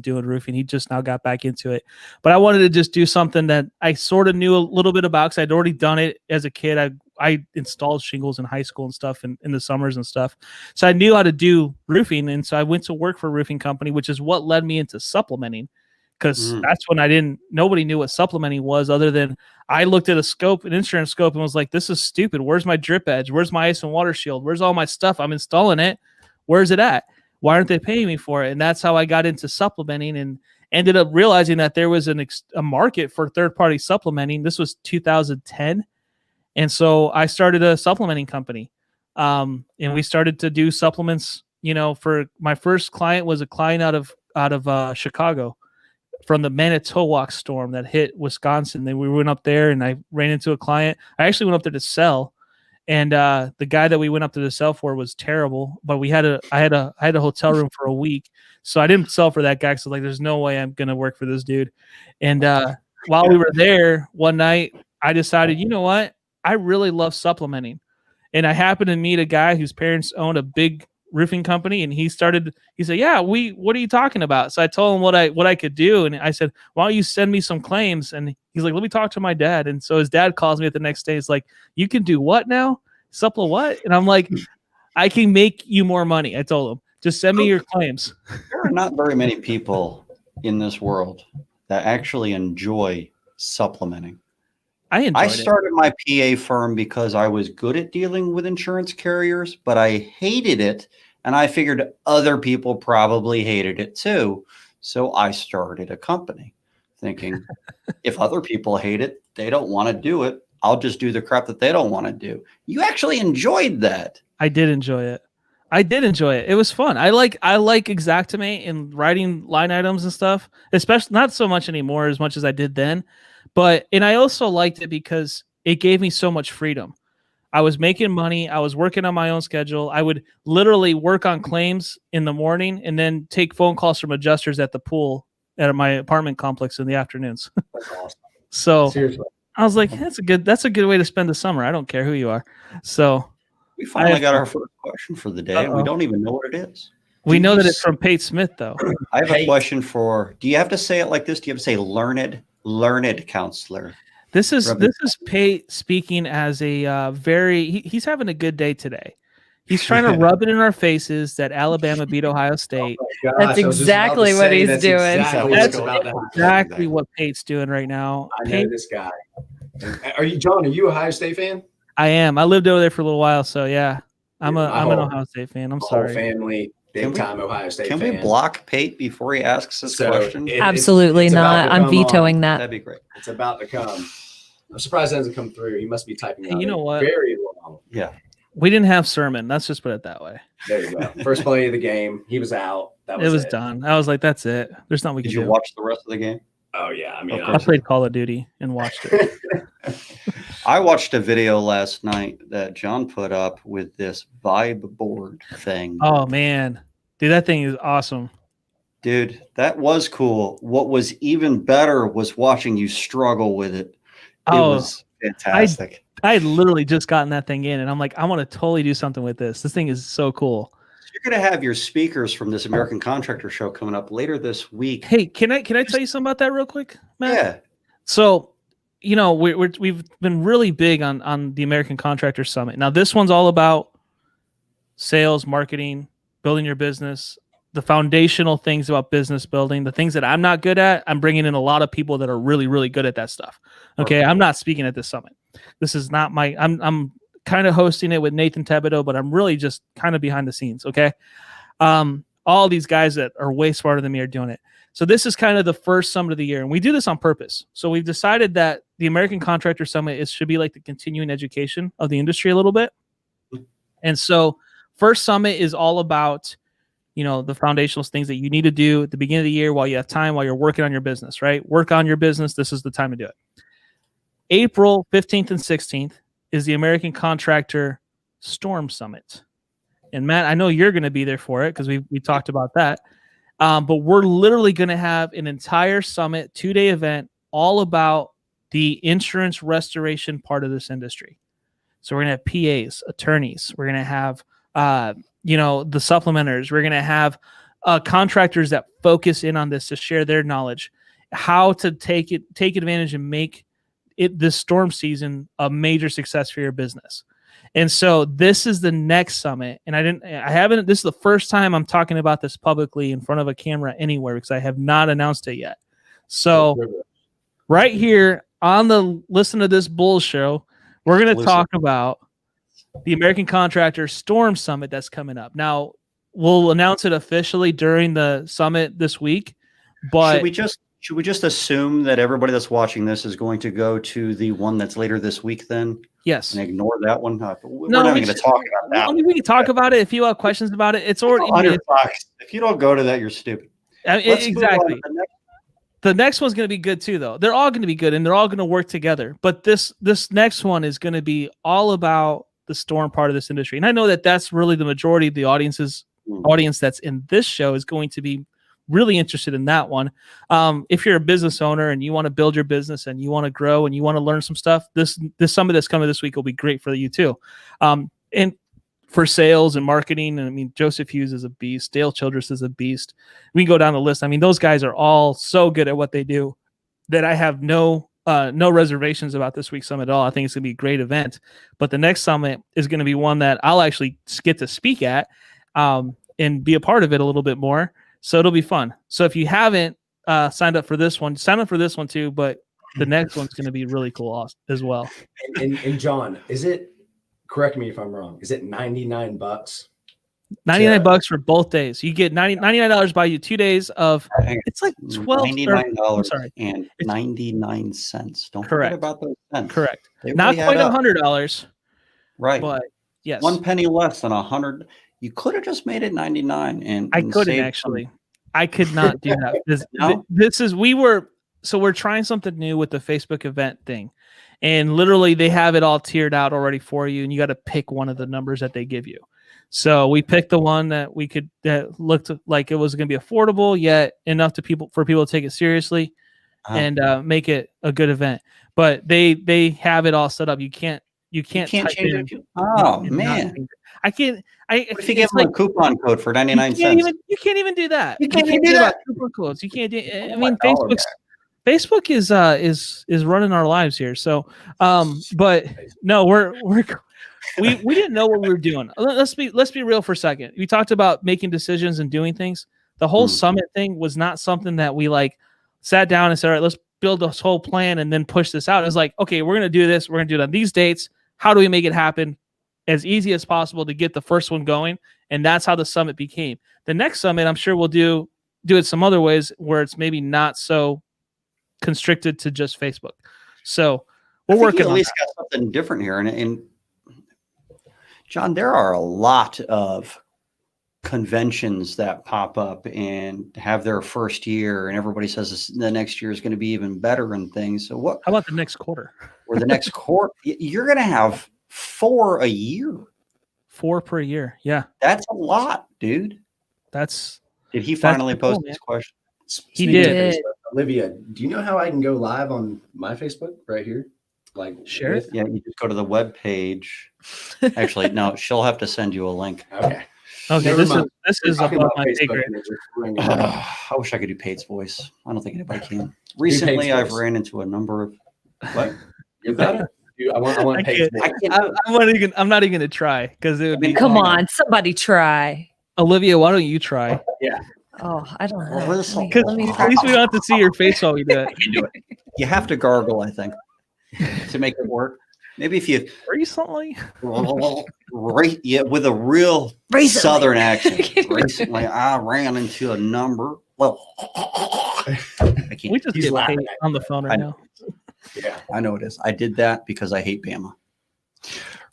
doing roofing. He just now got back into it. But I wanted to just do something that I sort of knew a little bit about because I'd already done it as a kid. I installed shingles in high school and stuff in the summers and stuff. So I knew how to do roofing. And so I went to work for a roofing company, which is what led me into supplementing. Because that's when nobody knew what supplementing was, other than I looked at an insurance scope, and was like, this is stupid. Where's my drip edge? Where's my ice and water shield? Where's all my stuff? I'm installing it. Where's it at? Why aren't they paying me for it? And that's how I got into supplementing and ended up realizing that there was a market for third-party supplementing. This was 2010. And so I started a supplementing company. And we started to do supplements, for my first client was a client out of Chicago, from the Manitowoc storm that hit Wisconsin. Then we went up there and I ran into a client. I actually went up there to sell. And the guy that we went up to sell for was terrible, but I had a hotel room for a week. So I didn't sell for that guy. So there's no way I'm going to work for this dude. And while we were there one night, I decided, you know what? I really love supplementing. And I happened to meet a guy whose parents owned a big roofing company, and he said, yeah, what are you talking about? So I told him what I could do. And I said, why don't you send me some claims? And he's like, let me talk to my dad. And so his dad calls me at the next day. He's like, you can do what now? Supple what? And I'm like, I can make you more money. I told him, just send me your claims. There are not very many people in this world that actually enjoy supplementing. I started my PA firm because I was good at dealing with insurance carriers, but I hated it. And I figured other people probably hated it too. So I started a company thinking if other people hate it, they don't want to do it. I'll just do the crap that they don't want to do. You actually enjoyed that. I did enjoy it. It was fun. I like Xactimate and writing line items and stuff, especially not so much anymore as much as I did then. And I also liked it because it gave me so much freedom. I was making money. I was working on my own schedule. I would literally work on claims in the morning and then take phone calls from adjusters at the pool at my apartment complex in the afternoons. That's awesome. So Seriously. I was like, that's a good way to spend the summer. I don't care who you are. So we finally got our first question for the day. We don't even know what it is. We know that it's from Pate Smith, though. I have a question do you have to say it like this? Do you have to say learned counselor? This is Pate speaking as a he's having a good day today. He's trying to rub it in our faces that Alabama beat Ohio State. Oh that's exactly what he's doing. That's exactly what Pate's doing right now. I know this guy. Are you, John? Are you a Ohio State fan? I am. I lived over there for a little while, so yeah, I'm an Ohio State fan. I'm sorry. Whole family, big time Ohio State fan. Can we block Pate before he asks this question? Absolutely it's not. I'm vetoing that. That'd be great. It's about to come. I'm surprised it hasn't come through. He must be typing. Hey, you know what? Very long. Yeah. We didn't have sermon. Let's just put it that way. There you go. First play of the game. He was out. It was done. I was like, that's it. There's nothing we can do. Did you watch the rest of the game? Oh, yeah. I mean, I played Call of Duty and watched it. I watched a video last night that John put up with this vibe board thing. Oh, man. Dude, that thing is awesome. Dude, that was cool. What was even better was watching you struggle with it. It was fantastic. I had literally just gotten that thing in, and I'm like, I want to totally do something with this. This thing is so cool. You're going to have your speakers from this American Contractor show coming up later this week. Hey, can I tell you something about that real quick, Matt? Yeah. So, we've been really big on the American Contractor Summit. Now, this one's all about sales, marketing, building your business, the foundational things about business building, the things that I'm not good at. I'm bringing in a lot of people that are really, really good at that stuff. Okay, I'm not speaking at this summit. This is not I'm kind of hosting it with Nathan Thibodeau, but I'm really just kind of behind the scenes. Okay. All these guys that are way smarter than me are doing it. So this is kind of the first summit of the year, and we do this on purpose. So we've decided that the American Contractor Summit should be like the continuing education of the industry a little bit. And so first summit is all about, the foundational things that you need to do at the beginning of the year while you have time, while you're working on your business, right? Work on your business. This is the time to do it. April 15th and 16th is the American Contractor Storm Summit. And Matt, I know you're going to be there for it because we talked about that. But we're literally going to have an entire summit, 2-day event, all about the insurance restoration part of this industry. So we're going to have PAs, attorneys. We're going to have, the supplementers. We're going to have contractors that focus in on this to share their knowledge, how to take advantage and make this storm season a major success for your business. And so this is the next summit. And this is the first time I'm talking about this publicly in front of a camera anywhere because I have not announced it yet. So right here on the Listen to This Bull show, we're going to talk about the American Contractor Storm Summit that's coming up. Now, we'll announce it officially during the summit this week, but should we just assume that everybody that's watching this is going to go to the one that's later this week then? Yes. And ignore that one? We're not going to talk about that. I mean, we can talk about it if you have questions about it. It's already $100. If you don't go to that, you're stupid. Exactly. The next one's going to be good too, though. They're all going to be good, and they're all going to work together. But this next one is going to be all about the storm part of this industry. And I know that that's really the majority of the audience that's in this show is going to be really interested in that one. If you're a business owner and you want to build your business and you want to grow and you want to learn some stuff, this summit that's coming this week will be great for you too. And for sales and marketing, and I mean, Joseph Hughes is a beast. Dale Childress is a beast. We can go down the list. I mean, those guys are all so good at what they do that I have no reservations about this week's summit at all. I think it's going to be a great event. But the next summit is going to be one that I'll actually get to speak at and be a part of it a little bit more. So it'll be fun. So if you haven't signed up for this one, sign up for this one too. But the next one's going to be really cool as well. And John, is it, correct me if I'm wrong, is it $99? $99 for both days. You get $99 buy you 2 days of. It's like $99 and 99 cents. Don't forget about those cents. Correct. Not quite $100. Right. But yes, 1 penny less than 100. You could have just made it 99, and I couldn't actually. I could not do that. No? We're trying something new with the Facebook event thing, and literally they have it all tiered out already for you, and you got to pick one of the numbers that they give you. So we picked the one that looked like it was going to be affordable yet enough for people to take it seriously and make it a good event. But they have it all set up. You can't change it. Oh man, I can't. What if you give them a coupon code for 99 cents? You can't even do that. You can't do that. Coupon codes. You can't do. I mean, Facebook is running our lives here. So, but no, we didn't know what we were doing. Let's be real for a second. We talked about making decisions and doing things. The whole summit thing was not something that we sat down and said, all right, let's build this whole plan and then push this out. It was like, okay, we're going to do this. We're going to do it on these dates. How do we make it happen as easy as possible to get the first one going? And that's how the summit became. The next summit, I'm sure we'll do it some other ways where it's maybe not so constricted to just Facebook. So we're working on at least got something different here. And John, there are a lot of conventions that pop up and have their first year, and everybody says the next year is going to be even better and things. So what? How about the next quarter? Or the next quarter? You're going to have 4 a year. 4 per year. Yeah, that's a lot, dude. Did he finally post this question? He did. Olivia, do you know how I can go live on my Facebook right here? Share it. Yeah, you just go to the web page. Actually, no, she'll have to send you a link. Okay. This is above my pay grade. I wish I could do Pate's voice. I don't think anybody can. Recently, I've ran into a number of what? You got it. I want Pate's voice. I'm not even going to try because it would be. Come on, somebody try. Olivia, why don't you try? Yeah. Oh, I don't know. At least we don't have to see your face while we do it. You do it. You have to gargle, I think, to make it work. Maybe if you recently, with a real Southern accent. Recently, I ran into a number. Well, I can't. We just get paid on the phone right now. Yeah, I know it is. I did that because I hate Bama.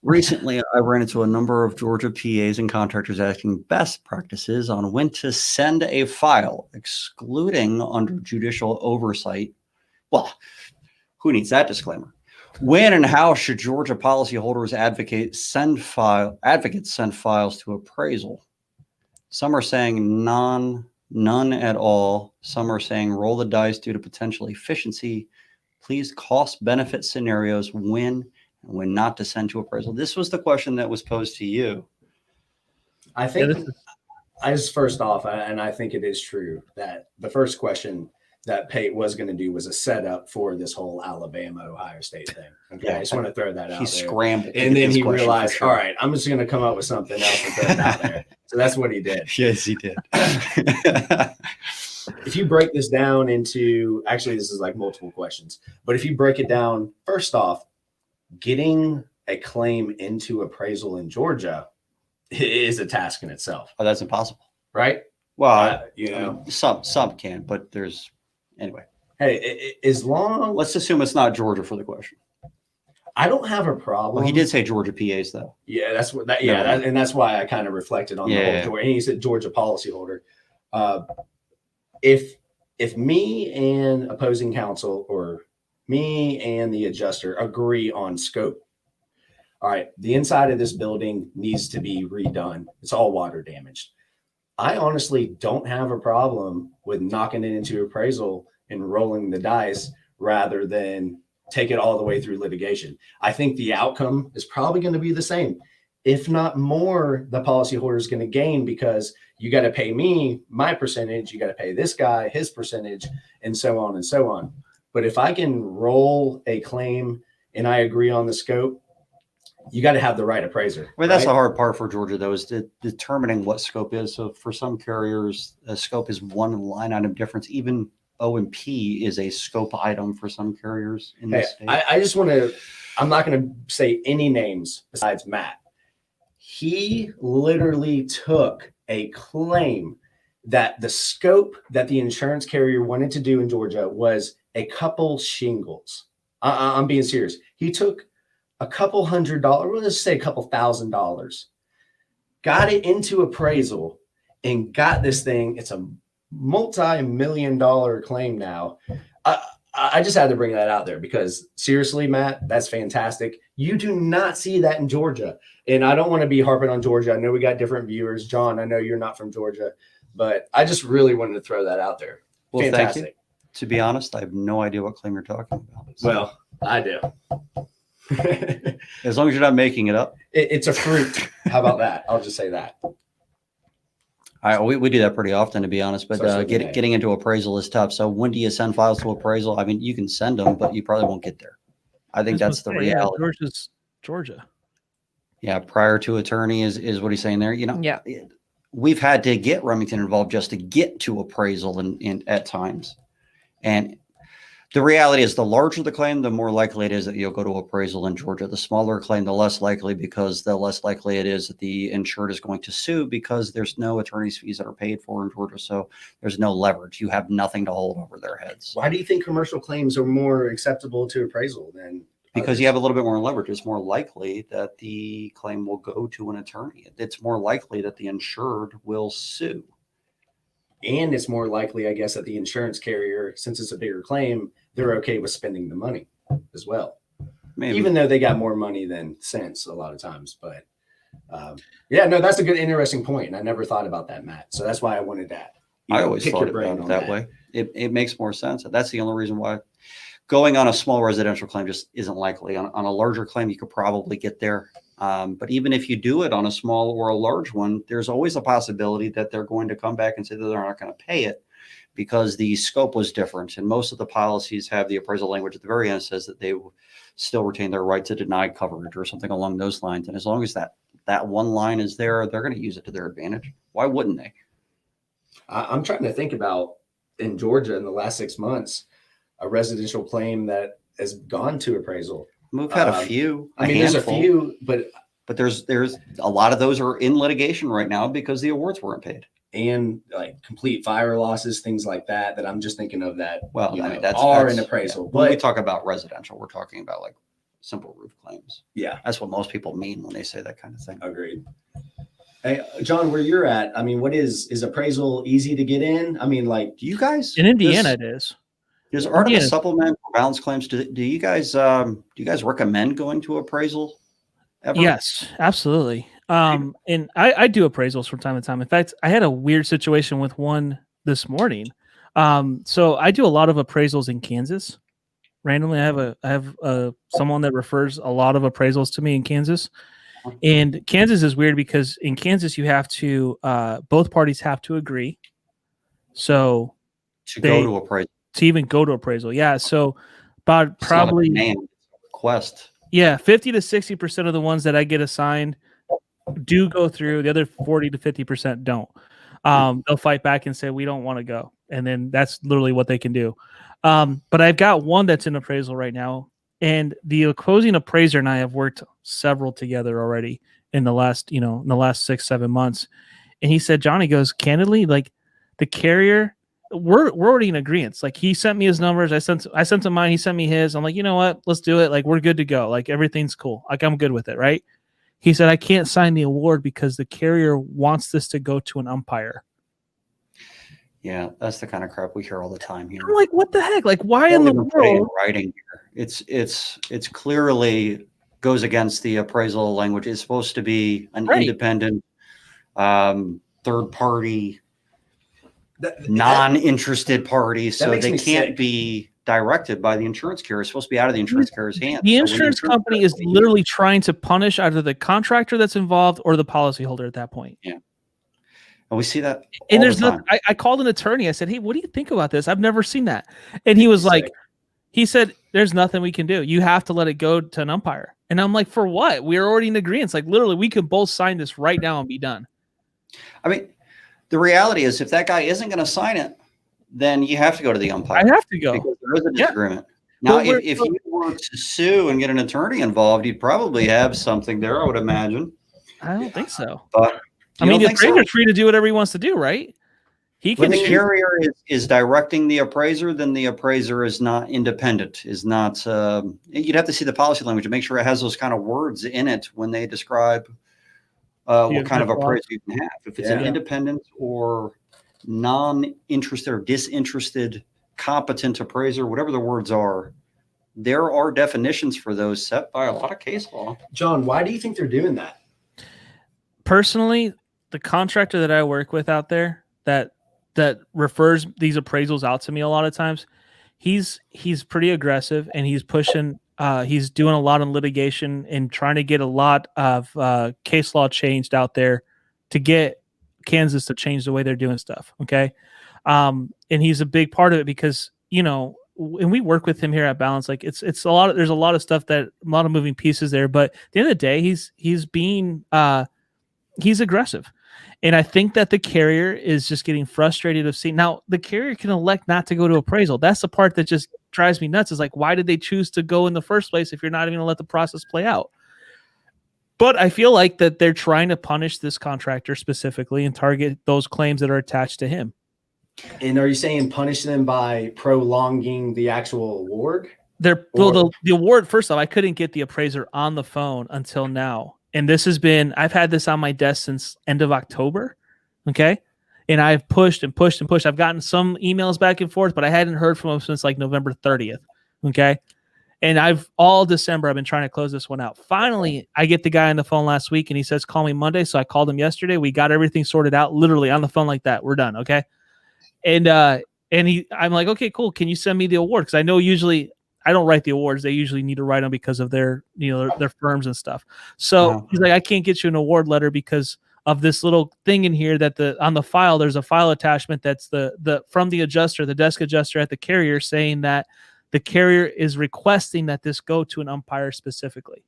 Recently, I ran into a number of Georgia PAs and contractors asking best practices on when to send a file, excluding under judicial oversight. Well, who needs that disclaimer? When and how should Georgia policyholders advocates send files to appraisal? Some are saying none at all. Some are saying roll the dice due to potential efficiency. Please cost-benefit scenarios when not to send to appraisal. This was the question that was posed to you. I think, first off, and I think it is true that the first question that Pate was going to do was a setup for this whole Alabama Ohio State thing. Okay, Yeah, I just want to throw that out He there. scrambled. to And get then this he question for realized, sure. all right, I'm just going to come up with something else and throw it out there. So that's what he did. Yes, he did. If you break this down into, actually, this is like multiple questions, but if you break it down, first off, getting a claim into appraisal in Georgia is a task in itself, Oh, that's impossible. right? Well, You know, some can, but there's anyway. hey, as long, Let's assume it's not Georgia for the question. I don't have a problem. Well, he did say Georgia PAs though. Yeah, that's what that. Yeah, No. and that's why I kind of reflected on the Yeah. whole Georgia. And he said Georgia policyholder. If me and opposing counsel or me and the adjuster agree on scope, all right, the inside of this building needs to be redone. It's all water damaged. I honestly don't have a problem with knocking it into appraisal and rolling the dice rather than take it all the way through litigation. I think the outcome is probably going to be the same. If not more, the policyholder is going to gain because you got to pay me my percentage, you got to pay this guy his percentage, and so on and so on. But if I can roll a claim and I agree on the scope, you got to have the right appraiser. I mean, that's right? the hard part for Georgia, though, is determining what scope is. So for some carriers, a scope is one line item difference. Even O&P is a scope item for some carriers in Hey, this state. I just want to, I'm not going to say any names besides Matt. He literally took a claim that the scope that the insurance carrier wanted to do in Georgia was a couple shingles. I'm being serious. He took a couple $100, let's say a couple $1,000, got it into appraisal and got this thing. It's a multi-million-dollar claim now. I just had to bring that out there because seriously, Matt, that's fantastic. You do not see that in Georgia. And I don't want to be harping on Georgia. I know we got different viewers. John, I know you're not from Georgia, but I just really wanted to throw that out there. Well, Fantastic. thank you. To be honest, I have no idea what claim you're talking about. So, Well, I do. as long as you're not making it up. It's a fruit. How about that? I'll just say that. We do that pretty often, to be honest, but Especially today. getting into appraisal is tough. So when do you send files to appraisal? I mean, you can send them, but you probably won't get there. I think that's the reality. Georgia's Georgia. Yeah, prior to attorney is what he's saying there. You know, Yeah. We've had to get Remington involved just to get to appraisal and at times. And the reality is the larger the claim, the more likely it is that you'll go to appraisal in Georgia. The smaller claim, the less likely, because the less likely it is that the insured is going to sue because there's no attorney's fees that are paid for in Georgia. So there's no leverage. You have nothing to hold over their heads. Why do you think commercial claims are more acceptable to appraisal than Because you have a little bit more leverage. It's more likely that the claim will go to an attorney. It's more likely that the insured will sue. And it's more likely, I guess, that the insurance carrier, since it's a bigger claim, they're okay with spending the money as well. Maybe. Even though they got more money than sense a lot of times. But yeah, no, that's a good, interesting point. And I never thought about that, Matt. So that's why I wanted that. I always thought about it that way. It makes more sense. That's the only reason why going on a small residential claim just isn't likely. On a larger claim, you could probably get there. But even if you do it on a small or a large one, there's always a possibility that they're going to come back and say that they're not going to pay it because the scope was different. And most of the policies have the appraisal language at the very end says that they will still retain their right to deny coverage or something along those lines. And as long as that one line is there, they're going to use it to their advantage. Why wouldn't they? I'm trying to think about in Georgia in the last 6 months, a residential claim that has gone to appraisal. We've had a few. I mean, there's a few, but there's a lot of those are in litigation right now because the awards weren't paid. And like complete fire losses, things like that. That I'm just thinking of that. Well, I mean, that's in appraisal. Yeah. But When we talk about residential, we're talking about like simple roof claims. Yeah, that's what most people mean when they say that kind of thing. Agreed. Hey, John, where you're at? I mean, what is appraisal easy to get in? I mean, like, do you guys in Indiana? It is. Does Artemis supplement for balance claims? Do you guys recommend going to appraisal ever? Yes, absolutely. And I do appraisals from time to time. In fact, I had a weird situation with one this morning. So I do a lot of appraisals in Kansas. Randomly, I have someone that refers a lot of appraisals to me in Kansas. And Kansas is weird because in Kansas you have to both parties have to agree. So to go to appraisal. to even go to appraisal. Yeah. So about It's not a probably demand, it's a request. 50 to 60% of the ones that I get assigned do go through. The other 40 to 50% don't. They'll fight back and say, we don't want to go. And then that's literally what they can do. But I've got one that's in appraisal right now. And the closing appraiser and I have worked several together already in the last 6-7 months. And he said, Johnny goes, candidly, like the carrier, we're already in agreement. Like he sent me his numbers. I sent him mine. He sent me his. I'm like, you know what? Let's do it. Like we're good to go. Like everything's cool. Like I'm good with it. Right. He said, I can't sign the award because the carrier wants this to go to an umpire. Yeah, that's the kind of crap we hear all the time here. I'm like, what the heck? Like, why in the world? Writing here. It's clearly goes against the appraisal language. It's supposed to be an independent, third party, non-interested party, so they can't be directed by the insurance carrier. It's supposed to be out of the insurance carrier's hands. The insurance company is literally trying to punish either the contractor that's involved or the policyholder at that point. Yeah. And we see that. And there's nothing. I called an attorney. I said, hey, what do you think about this? I've never seen that. And he was like, he said, there's nothing we can do. You have to let it go to an umpire. And I'm like, for what? We're already in agreement. Like literally we could both sign this right now and be done. I mean, the reality is if that guy isn't going to sign it, then you have to go to the umpire. I have to go. Because there is a disagreement. Now, if you were to sue and get an attorney involved, you'd probably have something there, I would imagine. I don't think so. But I mean, the appraiser's free to do whatever he wants to do, right? He can. When the carrier is directing the appraiser, then the appraiser is not independent. Is not. You'd have to see the policy language to make sure it has those kind of words in it when they describe what kind of appraiser you can have. If it's an independent or non-interested or disinterested, competent appraiser, whatever the words are, there are definitions for those set by a lot of case law. John, why do you think they're doing that? Personally, the contractor that I work with out there that refers these appraisals out to me a lot of times, he's pretty aggressive and he's pushing. He's doing a lot of litigation and trying to get a lot of case law changed out there to get Kansas to change the way they're doing stuff. Okay. And he's a big part of it because, and we work with him here at Balance. Like it's a lot of, there's a lot of stuff a lot of moving pieces there, but at the end of the day, he's being, he's aggressive. And I think that the carrier is just getting frustrated of seeing. Now, the carrier can elect not to go to appraisal. That's the part that just drives me nuts. Is like, why did they choose to go in the first place if you're not even going to let the process play out? But I feel like that they're trying to punish this contractor specifically and target those claims that are attached to him. And are you saying punish them by prolonging the actual award? The award, first off, I couldn't get the appraiser on the phone until now. And this has been, I've had this on my desk since end of October. Okay. And I've pushed and pushed and pushed. I've gotten some emails back and forth, but I hadn't heard from him since like November 30th. Okay. And all December, I've been trying to close this one out. Finally, I get the guy on the phone last week and he says, call me Monday. So I called him yesterday. We got everything sorted out, literally on the phone like that. We're done. Okay. And I'm like, okay, cool. Can you send me the award? Cause I know usually I don't write the awards. They usually need to write them because of their firms and stuff. So he's like, I can't get you an award letter because of this little thing in here that on the file, there's a file attachment that's from the adjuster, the desk adjuster at the carrier, saying that the carrier is requesting that this go to an umpire specifically.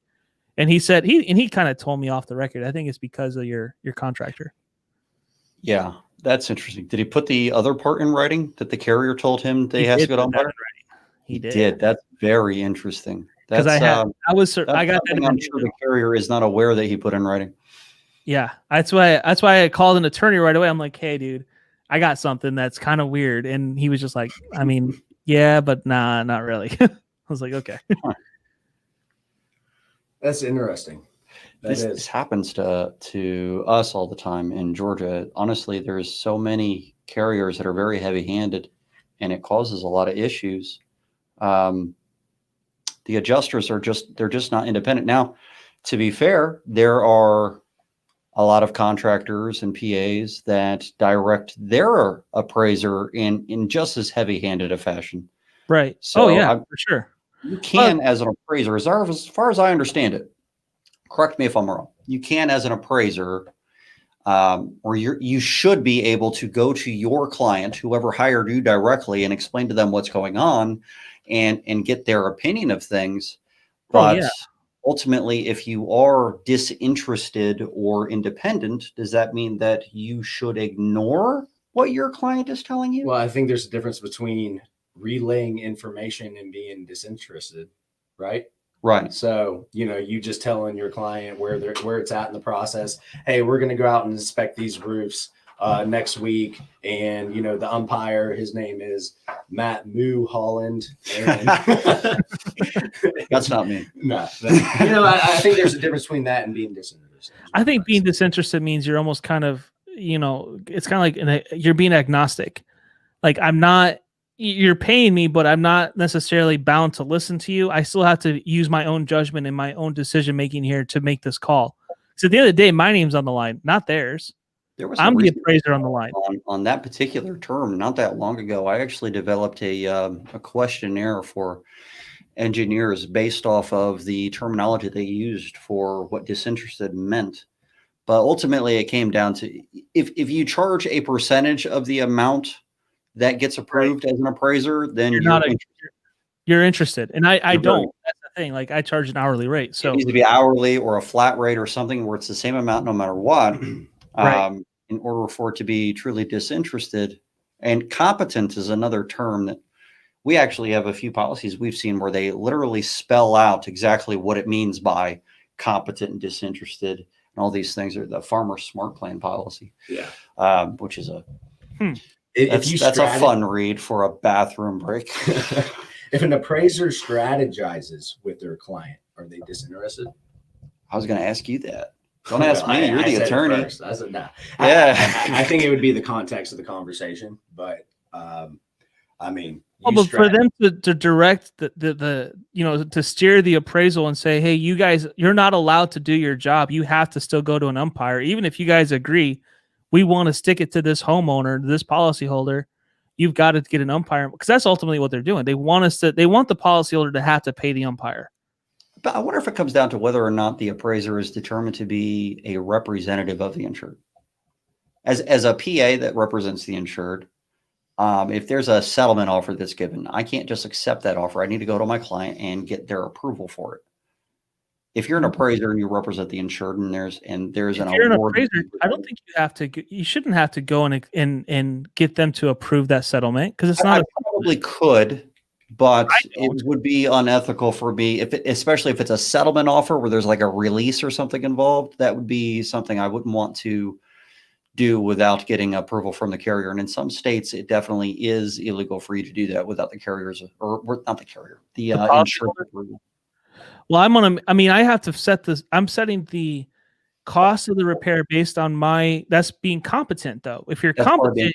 And he said he kind of told me off the record, I think it's because of your contractor. Yeah, that's interesting. Did he put the other part in writing that the carrier told him they has to go to umpire? He did. That's very interesting. Because I got that. I'm sure the carrier is not aware that he put in writing. Yeah, that's why I called an attorney right away. I'm like, hey, dude, I got something that's kind of weird, and he was just like, I mean, yeah, but nah, not really. I was like, okay. That's interesting. This happens to us all the time in Georgia. Honestly, there's so many carriers that are very heavy-handed, and it causes a lot of issues. The adjusters they're just not independent. Now, to be fair, there are a lot of contractors and PAs that direct their appraiser in just as heavy-handed a fashion. Right. So for sure. You can, as an appraiser, as far as I understand it, correct me if I'm wrong, you can, as an appraiser, or you should be able to go to your client, whoever hired you directly, and explain to them what's going on and get their opinion of things. But ultimately, if you are disinterested or independent, does that mean that you should ignore what your client is telling you? Well, I think there's a difference between relaying information and being disinterested, right? Right. So, you just telling your client where it's at in the process. Hey, we're going to go out and inspect these roofs next week. And, the umpire, his name is Matt Moo Holland. And that's not me. No, I think there's a difference between that and being disinterested. I think being disinterested means you're almost kind of, it's kind of like you're being agnostic. Like you're paying me, but I'm not necessarily bound to listen to you. I still have to use my own judgment and my own decision making here to make this call. So at the end of the day, my name's on the line, not theirs. I'm the appraiser on the line. On that particular term, not that long ago, I actually developed a questionnaire for engineers based off of the terminology they used for what disinterested meant. But ultimately, it came down to if you charge a percentage of the amount that gets approved as an appraiser, then you're interested. And I don't. That's the thing. Like I charge an hourly rate. So it needs to be hourly or a flat rate or something where it's the same amount no matter what. Right. In order for it to be truly disinterested. And competent is another term that we actually have a few policies we've seen where they literally spell out exactly what it means by competent and disinterested. And all these things are the Farmer Smart Plan policy. Yeah. Which is that's a fun read for a bathroom break. If an appraiser strategizes with their client, are they disinterested? I was going to ask you that. Don't ask me. You're the attorney. I said no. Yeah. I think it would be the context of the conversation, but I mean, but for them to direct the to steer the appraisal and say, hey, you guys, you're not allowed to do your job. You have to still go to an umpire, even if you guys agree. We want to stick it to this homeowner, this policyholder. You've got to get an umpire because that's ultimately what they're doing. They want the policyholder to have to pay the umpire. But I wonder if it comes down to whether or not the appraiser is determined to be a representative of the insured. As a PA that represents the insured, if there's a settlement offer that's given, I can't just accept that offer. I need to go to my client and get their approval for it. If you're an appraiser and you represent the insured and there's an appraiser, I don't think you shouldn't have to go and get them to approve that settlement because it's not. I probably could. But it would be unethical for me, especially if it's a settlement offer where there's like a release or something involved. That would be something I wouldn't want to do without getting approval from the carrier. And in some states, it definitely is illegal for you to do that without the carriers or not the carrier, the insurance approval. Well, I have to set this. I'm setting the cost of the repair based on that's being competent though. If you're competent,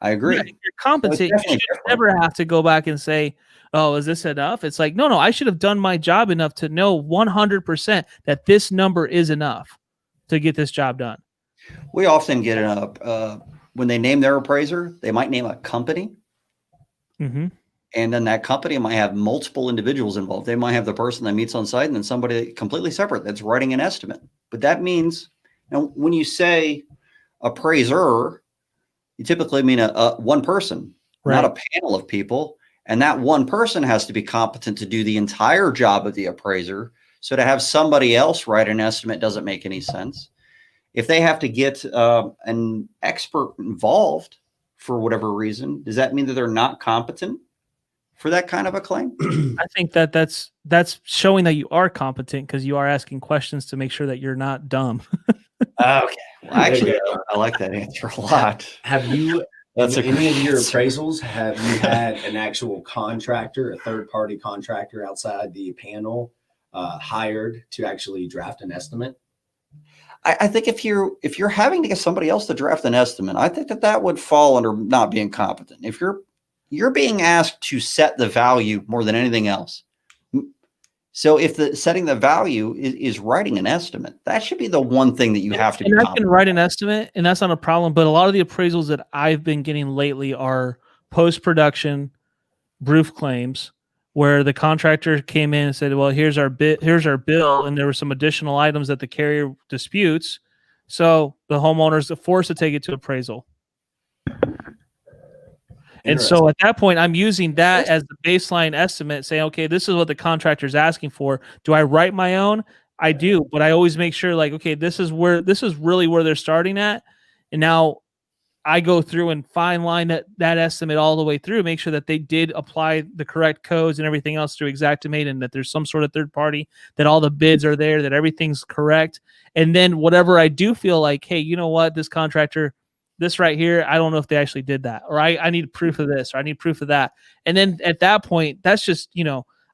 I agree. If you're competent, you should never have to go back and say, oh, is this enough? It's like, no, I should have done my job enough to know 100% that this number is enough to get this job done. We often get when they name their appraiser, they might name a company. Mm-hmm. And then that company might have multiple individuals involved. They might have the person that meets on site and then somebody completely separate that's writing an estimate. But that means, when you say appraiser, you typically mean a one person, right, not a panel of people. And that one person has to be competent to do the entire job of the appraiser. So to have somebody else write an estimate doesn't make any sense. If they have to get an expert involved for whatever reason, does that mean that they're not competent for that kind of a claim? I think that's showing that you are competent because you are asking questions to make sure that you're not dumb. Okay. Well, actually, I like that answer a lot. Have you, in any of your appraisals, have you had an actual contractor, a third-party contractor outside the panel hired to actually draft an estimate? I think if you're having to get somebody else to draft an estimate, I think that would fall under not being competent. If you're being asked to set the value more than anything else. So if setting the value is writing an estimate, that should be the one thing that you have to. And I can write an estimate, and that's not a problem. But a lot of the appraisals that I've been getting lately are post-production roof claims, where the contractor came in and said, "Well, here's our bill, and there were some additional items that the carrier disputes." So the homeowners are forced to take it to appraisal. And so at that point, I'm using that as the baseline estimate, saying, okay, this is what the contractor is asking for. Do I write my own? I do, but I always make sure, like, okay, this is really where they're starting at. And now I go through and fine line that estimate all the way through, make sure that they did apply the correct codes and everything else through Xactimate, and that there's some sort of third party, that all the bids are there, that everything's correct. And then whatever I do feel like, hey, you know what, this contractor, this right here, I don't know if they actually did that, or I need proof of this, or I need proof of that. And then at that point, that's just,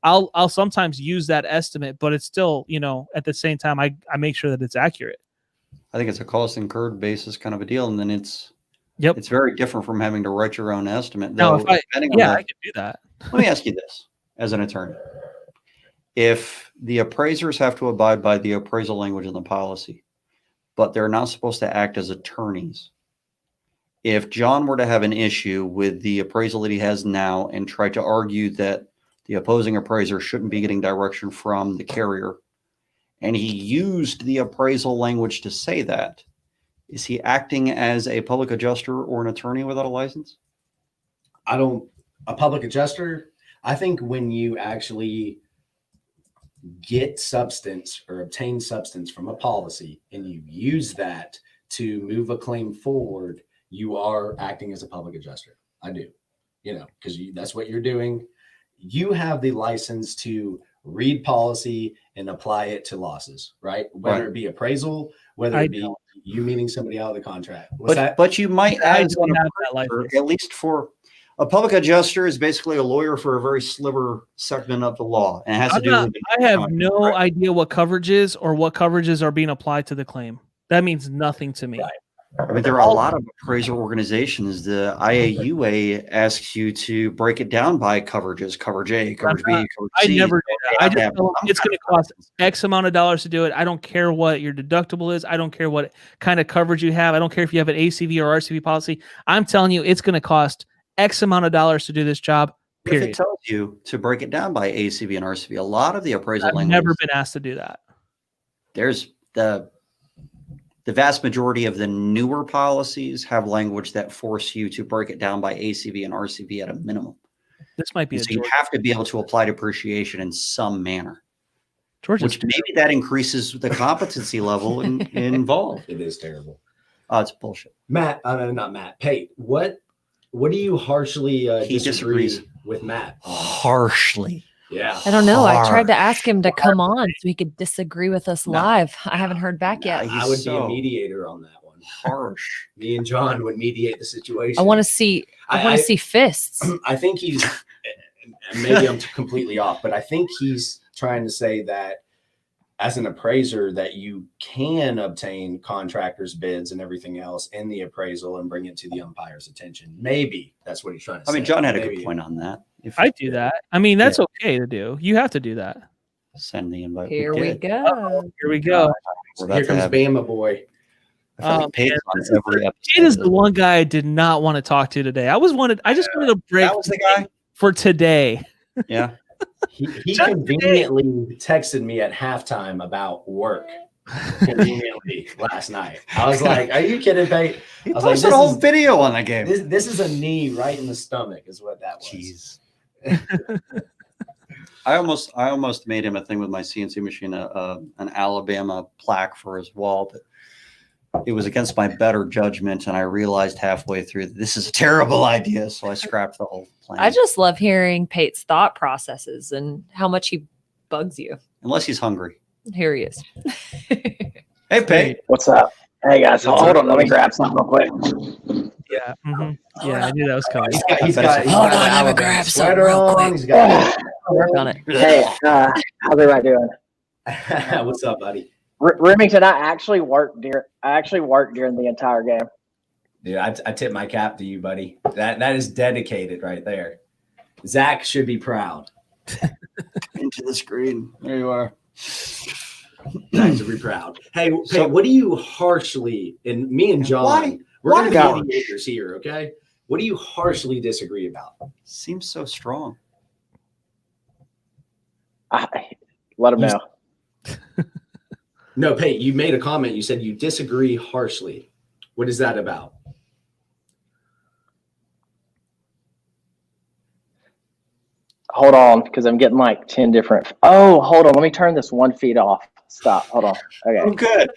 I'll sometimes use that estimate, but it's still, at the same time, I make sure that it's accurate. I think it's a cost incurred basis kind of a deal. And then it's It's very different from having to write your own estimate. Now, Though, I can do that. Let me ask you this as an attorney. If the appraisers have to abide by the appraisal language in the policy, but they're not supposed to act as attorneys, if John were to have an issue with the appraisal that he has now and try to argue that the opposing appraiser shouldn't be getting direction from the carrier, and he used the appraisal language to say that, is he acting as a public adjuster or an attorney without a license? A public adjuster, I think when you actually get substance or obtain substance from a policy and you use that to move a claim forward, you are acting as a public adjuster. I do, because that's what you're doing. You have the license to read policy and apply it to losses, right? Whether it be appraisal, whether it be you meeting somebody out of the contract. But you might add don't have that license. at least for a public adjuster is basically a lawyer for a very sliver segment of the law. And it has to do with I have no idea what coverage is or what coverages are being applied to the claim. That means nothing to me. Right. I mean, there are a lot of appraiser organizations. The IAUA asks you to break it down by coverages, coverage A, coverage B, coverage C. I never do that. I just know it's going to cost X amount of dollars to do it. I don't care what your deductible is. I don't care what kind of coverage you have. I don't care if you have an ACV or RCV policy. I'm telling you, it's going to cost X amount of dollars to do this job. Period. If it tells you to break it down by ACV and RCV, a lot of the appraisal I've language, never been asked to do that. There's the vast majority of the newer policies have language that force you to break it down by ACV and RCV at a minimum. This might be so you have to be able to apply depreciation in some manner, which maybe that increases the competency level involved. It is terrible. Oh, it's bullshit. Matt, not Matt. Pate, what do you harshly disagrees with Matt? Harshly. Yeah. I don't know. I tried to ask him to come on so he could disagree with us live. I haven't heard back yet. I would be a mediator on that one. Harsh. Me and John would mediate the situation. I want to see. I want to see fists. I think he's. Maybe I'm completely off, but I think he's trying to say that as an appraiser that you can obtain contractors' bids and everything else in the appraisal and bring it to the umpire's attention. Maybe that's what he's trying to say. I mean, John had a good point on that. I do that. I mean, that's okay to do. You have to do that. Send the invite. Here we go. Here we go. Here comes Bama boy. Pate is the one guy I did not want to talk to today. I just wanted a break. That was the guy for today. Yeah. He conveniently texted me at halftime about work. Conveniently last night. I was like, "Are you kidding, Pate?" He posted a whole video on the game. This is a knee right in the stomach, is what that was. Jeez. I almost made him a thing with my CNC machine, an Alabama plaque for his wall, but it was against my better judgment, and I realized halfway through that this is a terrible idea, so I scrapped the whole plan. I just love hearing Pate's thought processes and how much he bugs you. Unless he's hungry. Here he is. Hey, Pate. What's up? Hey, guys. Hold on. Let me grab something real quick. Yeah. Mm-hmm. Yeah, I knew that was coming. He's got hold on, let me grab something real quick. He's got I'll work on it. Hey, how's everybody doing? What's up, buddy? Remington, I actually worked during the entire game. Dude, I tip my cap to you, buddy. That is dedicated right there. Zach should be proud. Into the screen. There you are. Zach should be proud. Hey, what do you harshly, and me and John, we're going to be mediators here, okay? What do you harshly disagree about? Seems so strong. Let him know. No, Pate, you made a comment. You said you disagree harshly. What is that about? Hold on, because I'm getting like 10 different. Oh, hold on. Let me turn this one feed off. Stop. Hold on. Okay. Oh, good.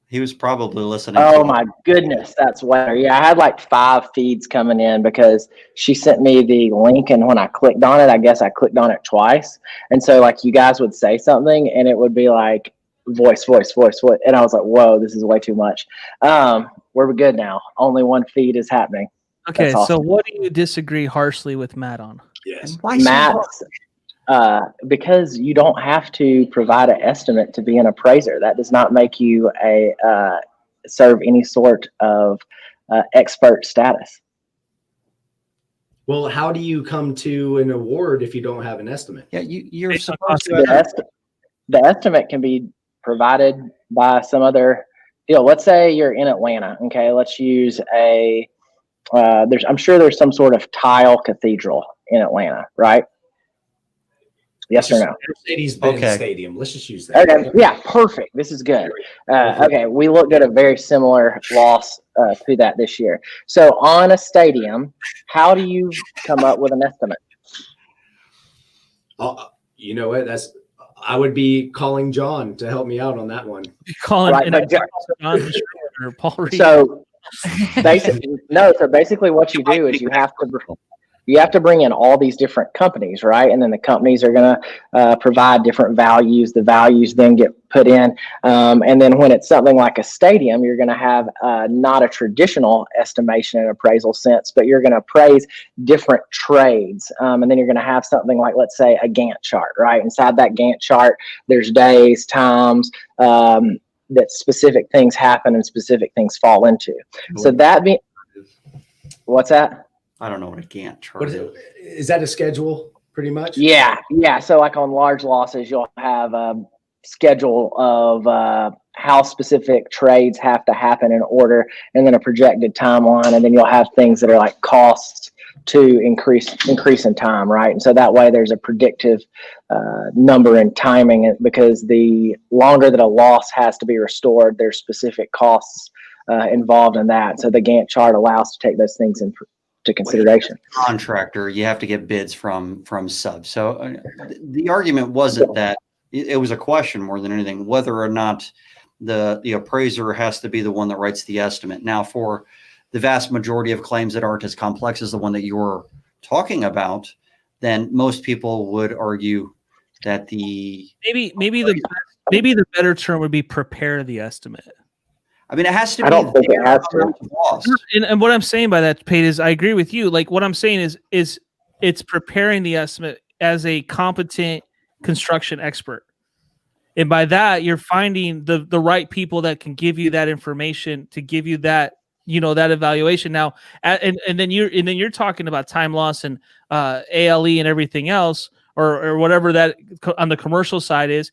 He was probably listening. Oh to my goodness, that's weird. Yeah, I had like 5 feeds coming in because she sent me the link, and when I clicked on it, I guess I clicked on it twice. And so like you guys would say something and it would be like voice, and I was like, whoa, this is way too much. We're good now. Only one feed is happening. Okay, That's awesome. so what do you disagree harshly with Matt on? Yes. Why so Matt's because you don't have to provide an estimate to be an appraiser. That does not make you a serve any sort of expert status. Well, how do you come to an award if you don't have an estimate? Yeah, you're Based on supposed cost to. The estimate can be provided by some other deal. Let's say you're in Atlanta. Okay, let's use a. I'm sure there's some sort of tile cathedral in Atlanta, right? Yes or no? Mercedes-Benz Okay. Stadium. Let's just use that. Okay. Yeah, perfect. This is good. Okay, we looked at a very similar loss to that this year. So on a stadium, how do you come up with an estimate? You know what? I would be calling John to help me out on that one. Calling Right, but John or Paul Reed. So basically what you do is you have to bring in all these different companies, right? And then the companies are going to provide different values. The values then get put in. And then when it's something like a stadium, you're going to have not a traditional estimation and appraisal sense, but you're going to appraise different trades. And then you're going to have something like, let's say, a Gantt chart, right? Inside that Gantt chart, there's days, times, that specific things happen and specific things fall into. So what's that? I don't know what a Gantt chart What is it? Is that a schedule, pretty much? Yeah. So like on large losses, you'll have a schedule of how specific trades have to happen in order, and then a projected timeline, and then you'll have things that are like costs to increase in time, right? And so that way there's a predictive number in timing, because the longer that a loss has to be restored, there's specific costs involved in that. So the Gantt chart allows to take those things into consideration. Contractor, you have to get bids from subs. So the argument wasn't that it was a question more than anything, whether or not the appraiser has to be the one that writes the estimate. Now, for the vast majority of claims that aren't as complex as the one that you're talking about, then most people would argue that maybe the better term would be prepare the estimate. I mean, it has to be. I don't think it has to. And what I'm saying by that, Pate, is I agree with you. Like what I'm saying is it's preparing the estimate as a competent construction expert. And by that, you're finding the right people that can give you that information to give you that, that evaluation. Now, and then you're talking about time loss and ALE and everything else, or whatever that on the commercial side is.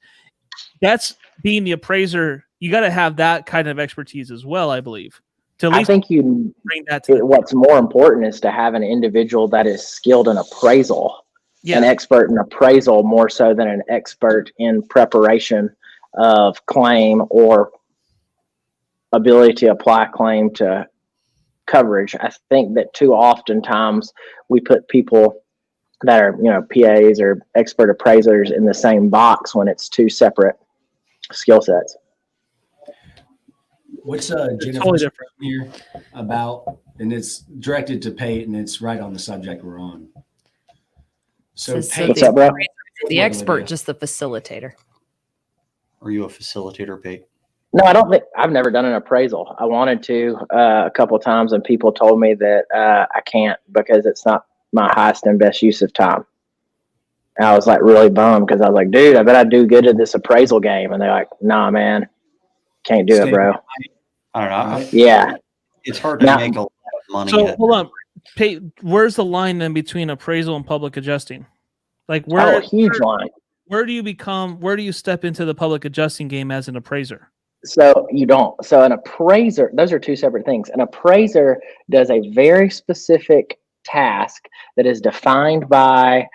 That's being the appraiser. You got to have that kind of expertise as well, I believe. I think you bring that to what's more important is to have an individual that is skilled in appraisal, an expert in appraisal more so than an expert in preparation of claim or ability to apply claim to coverage. I think that too oftentimes we put people that are, PAs or expert appraisers in the same box when it's two separate skill sets. What's Jennifer's totally different here about? And it's directed to Pate, and it's right on the subject we're on. So, Pate, what's up, bro? The expert, just the facilitator. Are you a facilitator, Pate? No, I don't think I've never done an appraisal. I wanted to a couple of times, and people told me that I can't because it's not my highest and best use of time. And I was like really bummed because I was like, dude, I bet I do good at this appraisal game. And they're like, nah, man, can't do it, bro. I don't know. Yeah. It's hard to make a lot of money. So hold on, Pate, where's the line then between appraisal and public adjusting? Like where? Huge line. Where do you step into the public adjusting game as an appraiser? So you don't. So an appraiser, those are two separate things. An appraiser does a very specific task that is defined by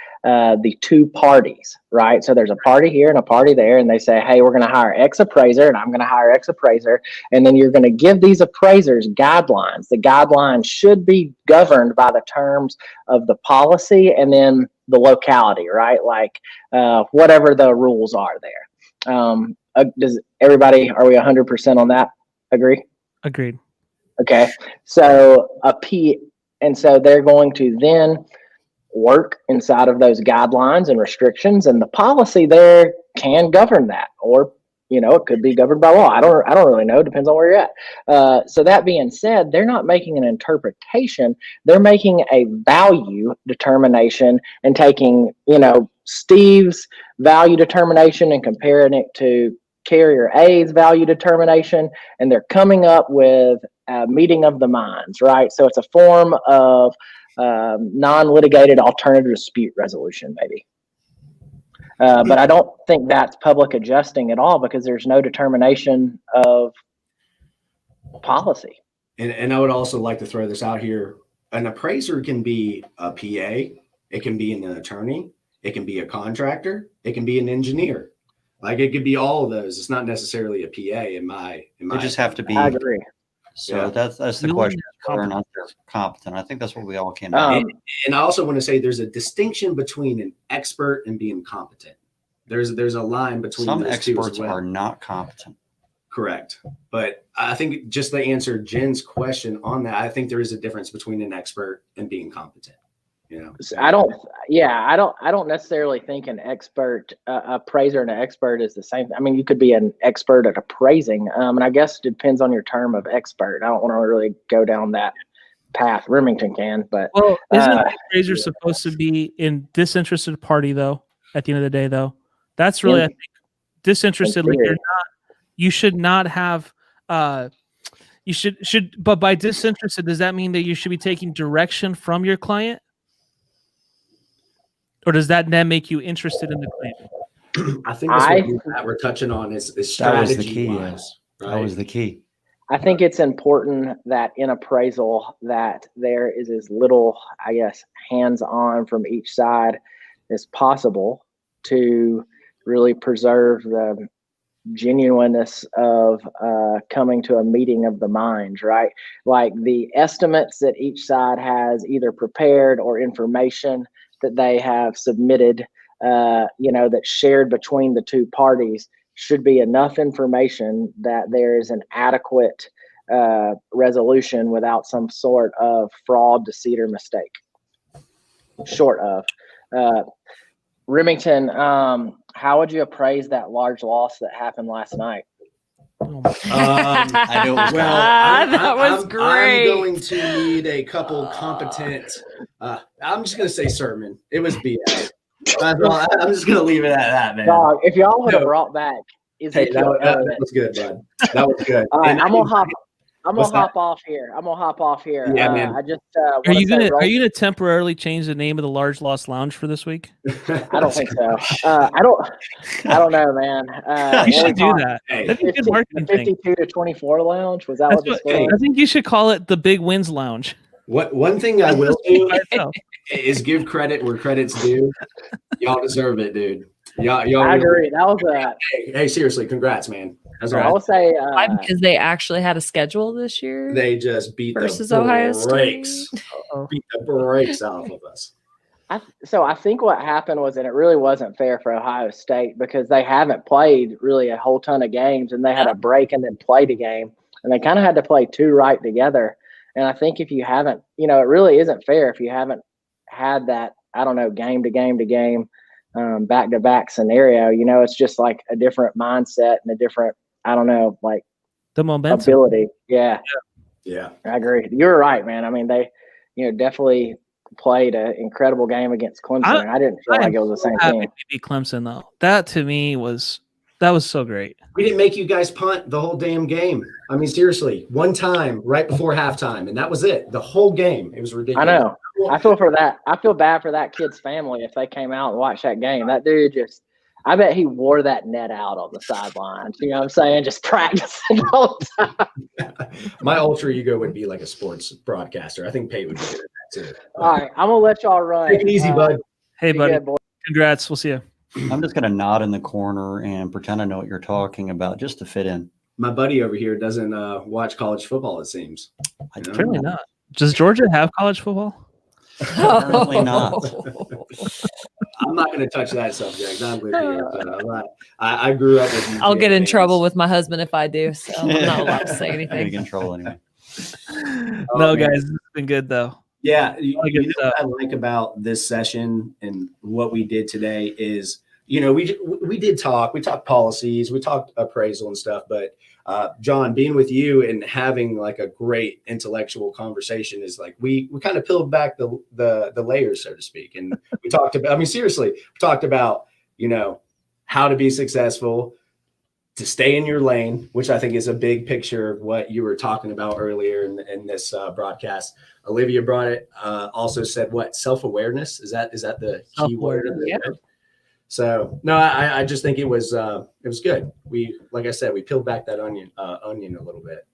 the two parties, right? So there's a party here and a party there, and they say, hey, we're going to hire X appraiser, and I'm going to hire X appraiser, and then you're going to give these appraisers guidelines. The guidelines should be governed by the terms of the policy and then the locality, right? Like whatever the rules are there. Does everybody, are we 100% on that? Agree? Agreed. Okay. So and so they're going to then work inside of those guidelines and restrictions, and the policy there can govern that, or it could be governed by law. I don't really know. Depends on where you're at. So that being said, they're not making an interpretation. They're making a value determination and taking, Steve's value determination and comparing it to carrier A's value determination, and they're coming up with a meeting of the minds, right? So it's a form of non-litigated alternative dispute resolution, maybe. But I don't think that's public adjusting at all, because there's no determination of policy. And I would also like to throw this out here. An appraiser can be a PA, it can be an attorney, it can be a contractor, it can be an engineer. Like, it could be all of those. It's not necessarily a PA in my They just have to be. I agree. So Yeah. that's the Really question. Whether or not they're competent. I think that's what we all can do. And I also want to say there's a distinction between an expert and being competent. There's a line between Some those two as experts well. are not competent. Correct. But I think, just to answer Jen's question on that, I think there is a difference between an expert and being competent. I don't necessarily think an expert, appraiser and an expert is the same. I mean, you could be an expert at appraising, and I guess it depends on your term of expert. I don't want to really go down that path. Remington can, but Well, isn't the appraiser supposed to be in disinterested party, though? At the end of the day, though, that's really, I think, disinterested. Like, you should not have. You should, but by disinterested, does that mean that you should be taking direction from your client? Or does that then make you interested in the claim? I think that's what we're touching on is strategy. That was the key. Wise, right? That was the key. I think it's important that in appraisal that there is as little, I guess, hands-on from each side as possible to really preserve the genuineness of coming to a meeting of the minds, right? Like, the estimates that each side has either prepared or information that they have submitted, that's shared between the two parties, should be enough information that there is an adequate resolution without some sort of fraud, deceit, or mistake. Short of. Remington, how would you appraise that large loss that happened last night? I know it was That was great. I'm going to need a couple competent. I'm just going to say sermon. It was BS. I'm just going to leave it at that, man. Dog, if y'all would have brought back, Hey, that was good, bud. That was good. All right, And I'm gonna hop that? off here. Yeah, man. I just Are you gonna temporarily change the name of the Large Lost Lounge for this week? I don't think so. I don't know, man. You should do that. Hey, That'd be a good marketing thing. 52 to 24 lounge. Was that That's what this what, was? I think you should call it the Big Wins Lounge. One thing I will do By itself. is give credit where credit's due. Y'all deserve it, dude. Y'all I agree. That was Hey, seriously, congrats, man. That's I all. will say Why? Because they actually had a schedule this year. They just beat Versus the Ohio brakes. State. Beat the brakes off of us. I think what happened was, and it really wasn't fair for Ohio State, because they haven't played really a whole ton of games, and they had a break and then played a game, and they kind of had to play two right together. And I think if you haven't, it really isn't fair if you haven't had that, I don't know, game to game to game, back-to-back scenario. It's just like a different mindset and a different, I don't know, like The momentum. ability. Yeah, Yeah. I agree. You're right, man. I mean, they, definitely played an incredible game against Clemson. I didn't feel like it was the same Happy team. to beat Clemson, though. That to me was so great. We didn't make you guys punt the whole damn game. I mean, seriously, one time right before halftime, and that was it. The whole game. It was ridiculous. I know. I feel for that. I feel bad for that kid's family if they came out and watched that game. That dude I bet he wore that net out on the sidelines. You know what I'm saying? Just practicing all the time. My ultra ego would be like a sports broadcaster. I think Pate would be good at that too. All right, I'm gonna let y'all run. Take it easy, bud. Hey, Be buddy. good, boy. Congrats. We'll see you. I'm just gonna nod in the corner and pretend I know what you're talking about, just to fit in. My buddy over here doesn't watch college football, it seems. I No. Apparently not. Does Georgia have college football? Apparently not. I'm not going to touch that subject. I'm with you. I grew up with I'll UGA get in fans. trouble with my husband if I do, so I'm not allowed to say You get anything. in trouble anyway. No, man. guys, it's been good though. Yeah, you Really good know what I like about this session and what we did today is, we did talk. We talked policies, we talked appraisal and stuff. But John, being with you and having like a great intellectual conversation is like we kind of peeled back the layers, so to speak, and we talked about. I mean, seriously, we talked about how to be successful, to stay in your lane, which I think is a big picture of what you were talking about earlier in this broadcast. Olivia brought it. Also said what self-awareness is that the key word? Yeah. So no, I just think it was good. We, like I said, we peeled back that onion a little bit.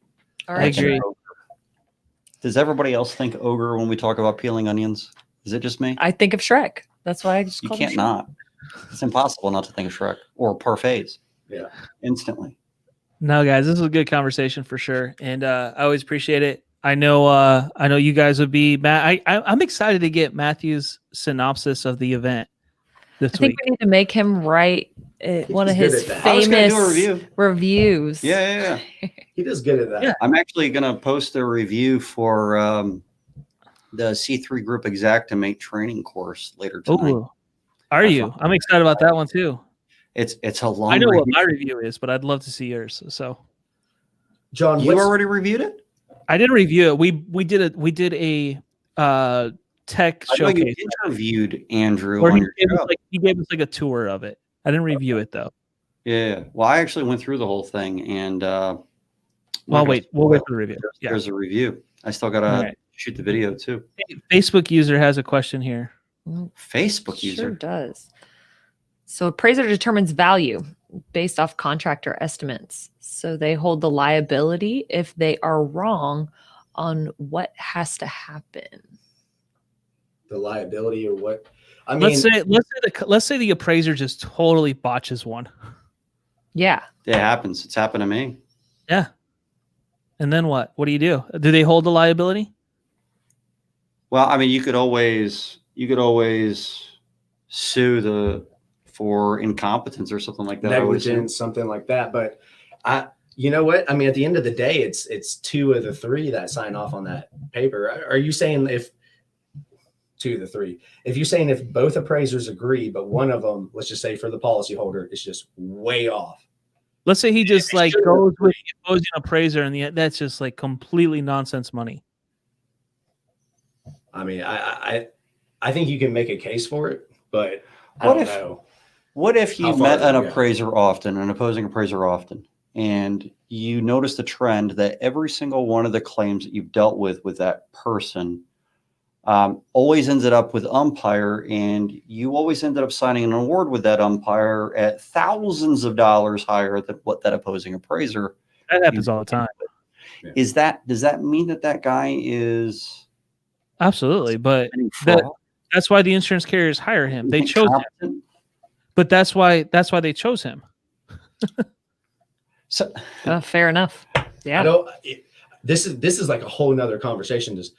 All I right. agree. Does everybody else think ogre when we talk about peeling onions? Is it just me? I think of Shrek. That's why I just You called him can't Shrek. not. It's impossible not to think of Shrek or parfaits. Yeah. Instantly. No, guys, this was a good conversation for sure, and I always appreciate it. I know you guys would be. I'm excited to get Matthew's synopsis of the event this I think week. we need to make him write one of He's his good at that. I was gonna famous do a review. reviews. Yeah. He does good at that. Yeah. I'm actually gonna post a review for the C3 Group Exactimate training course later tonight. Ooh, are you? I'm excited about that one too. It's a long. I know what review. my review is, but I'd love to see yours. So John, You already reviewed it? I didn't review it. We did a tech I know you showcase. interviewed Andrew Where on he your gave, us show. he gave us like a tour of it. I didn't review it though. Yeah. Well, I actually went through the whole thing, and Well, we'll wait for the review. Yeah. There's a review. I still gotta All right. shoot the video too. Facebook user has a question here. Facebook Sure user. does. So appraiser determines value based off contractor estimates. So they hold the liability if they are wrong on what has to happen. the liability or what? I mean, let's say the appraiser just totally botches one. Yeah. It happens. It's happened to me. Yeah. And then what? What do you do? Do they hold the liability? Well, I mean, you could always sue for incompetence or something like that. I would assume. negligence, something like that. But you know what? I mean, at the end of the day, it's two of the three that sign off on that paper. Are you saying if two of the three? If you're saying if both appraisers agree, but one of them, let's just say for the policyholder, is just way off. Let's say he just like goes with the opposing appraiser, and that's just like completely nonsense money. I mean, I think you can make a case for it, but I What don't if- know. What if you How far met does an it go? appraiser often, an opposing appraiser often, and you noticed a trend that every single one of the claims that you've dealt with that person always ended up with umpire, and you always ended up signing an award with that umpire at thousands of dollars higher than what that opposing appraiser. That happens all the time. Does that mean that guy is Absolutely, but committing that- fraud? that's why the insurance carriers hire him. They chose him, Incompetent? but that's why they chose him. So Fair enough. I Yeah. don't. This is like a whole nother conversation. Just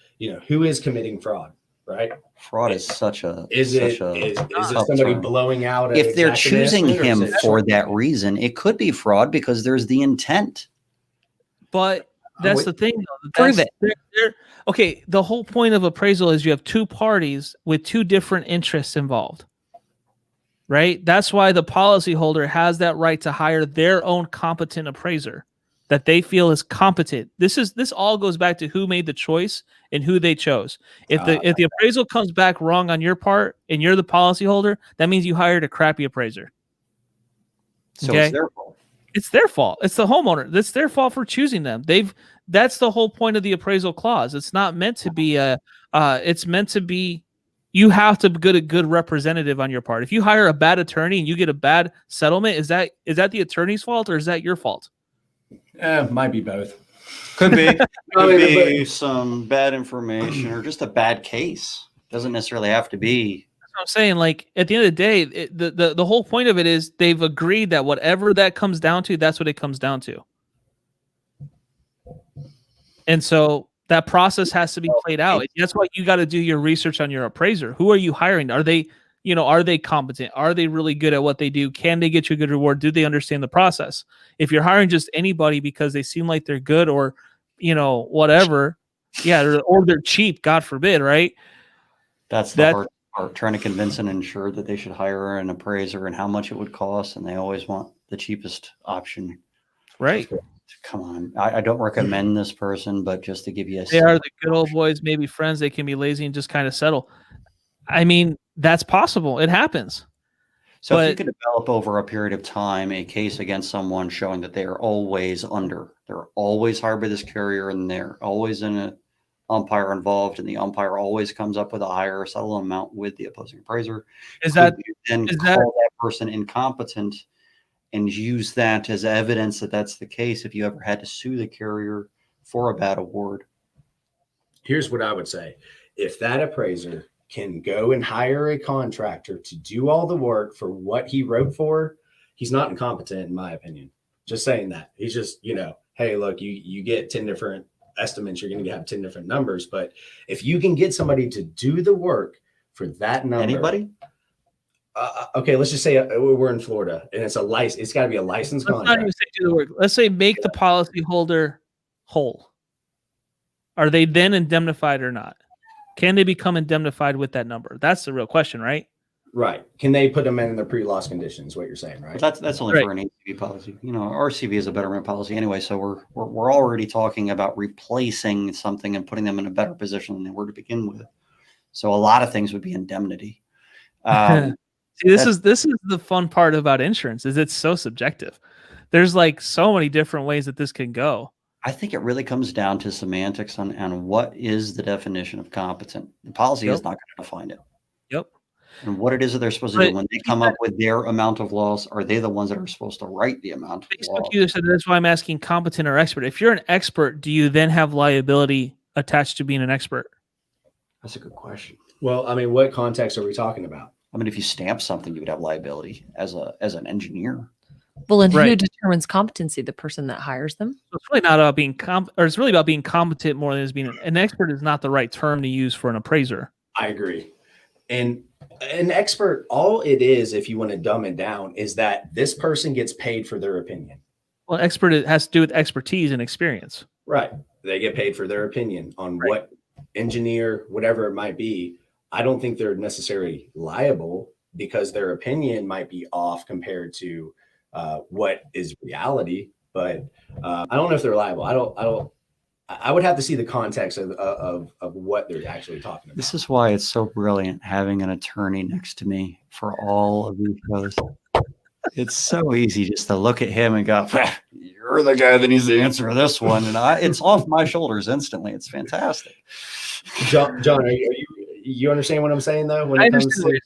who is committing fraud, right? fraud is such a Is it such a is it tough somebody term. blowing out? an If they're exact choosing estimate, or is him it- for that reason, it could be fraud because there's the intent. But that's the thing, though. Prove That's- they're- okay, the whole point of appraisal is you have two parties with two different interests involved. Right? That's why the policyholder has that right to hire their own competent appraiser that they feel is competent. This all goes back to who made the choice and who they chose. If the appraisal comes back wrong on your part and you're the policyholder, that means you hired a crappy appraiser. So Okay. it's their fault. It's their fault. It's the homeowner. That's their fault for choosing them. That's the whole point of the appraisal clause. It's not meant to be it's meant to be, you have to get a good representative on your part. If you hire a bad attorney and you get a bad settlement, is that the attorney's fault or is that your fault? Might be both. Could be. I Could mean, be some bad information or just a bad case. Doesn't necessarily have to be. That's what I'm saying. Like at the end of the day, the whole point of it is they've agreed that whatever that comes down to, that's what it comes down to. And so that process has to be played out. That's why you got to do your research on your appraiser. Who are you hiring? Are they competent? Are they really good at what they do? Can they get you a good reward? Do they understand the process? If you're hiring just anybody because they seem like they're good or, whatever, or they're cheap, God forbid, right? That's the hard part, trying to convince an insurer that they should hire an appraiser and how much it would cost, and they always want the cheapest option. Right. Come on. I don't recommend this person, but just to give you they are the good old boys, maybe friends. They can be lazy and just kind of settle. I mean, that's possible. It happens. So if you could develop over a period of time a case against someone showing that they are always they're always hired by this carrier and they're always in an umpire involved, and the umpire always comes up with a higher settlement amount with the opposing appraiser, call that person incompetent and use that as evidence that that's the case if you ever had to sue the carrier for a bad award? Here's what I would say. If that appraiser can go and hire a contractor to do all the work for what he wrote for, he's not incompetent, in my opinion. Just saying that. He's just, hey, look, you get 10 different estimates, you're going to have 10 different numbers. But if you can get somebody to do the work for that number. Anybody? Okay, let's just say we're in Florida and it's a license. It's got to be a licensed contract. Not even say do the work. Let's say make the policyholder whole. Are they then indemnified or not? Can they become indemnified with that number? That's the real question, right? Right. Can they put them in their pre-loss conditions? What you're saying, right? But that's only for an ACV policy. RCV is a betterment policy anyway. So we're already talking about replacing something and putting them in a better position than they were to begin with. So a lot of things would be indemnity. See, this is the fun part about insurance is it's so subjective. There's like so many different ways that this can go. I think it really comes down to semantics on what is the definition of competent. The policy is not going to define it. Yep. And what it is that they're supposed to do when they come up with their amount of loss, are they the ones that are supposed to write the amount of loss? You said that's why I'm asking competent or expert. If you're an expert, do you then have liability attached to being an expert? That's a good question. Well, I mean, what context are we talking about? I mean, if you stamp something, you would have liability as an engineer. Well, and who determines competency? The person that hires them? So it's really not about being it's really about being competent more than it is being an expert is not the right term to use for an appraiser. I agree. And an expert, all it is, if you want to dumb it down, is that this person gets paid for their opinion. Well, expert, it has to do with expertise and experience. Right. They get paid for their opinion on what engineer, whatever it might be. I don't think they're necessarily liable because their opinion might be off compared to what is reality. But I don't know if they're liable. I would have to see the context of what they're actually talking about. This is why it's so brilliant having an attorney next to me for all of these shows. It's so easy just to look at him and go, "You're the guy that needs to answer this one," and it's off my shoulders instantly. It's fantastic. John, are you understand what I'm saying though? When I it comes understand what you're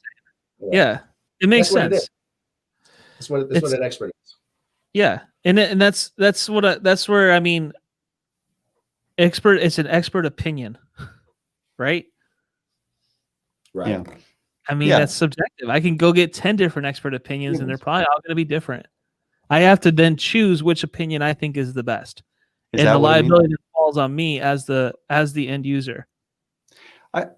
saying. Yeah, it makes sense. That's what an expert is. Yeah, and that's where I mean, expert. It's an expert opinion, right? Right. Yeah. I mean, that's subjective. I can go get 10 different expert opinions, and they're probably all going to be different. I have to then choose which opinion I think is the best, and the liability falls on me as the end user. I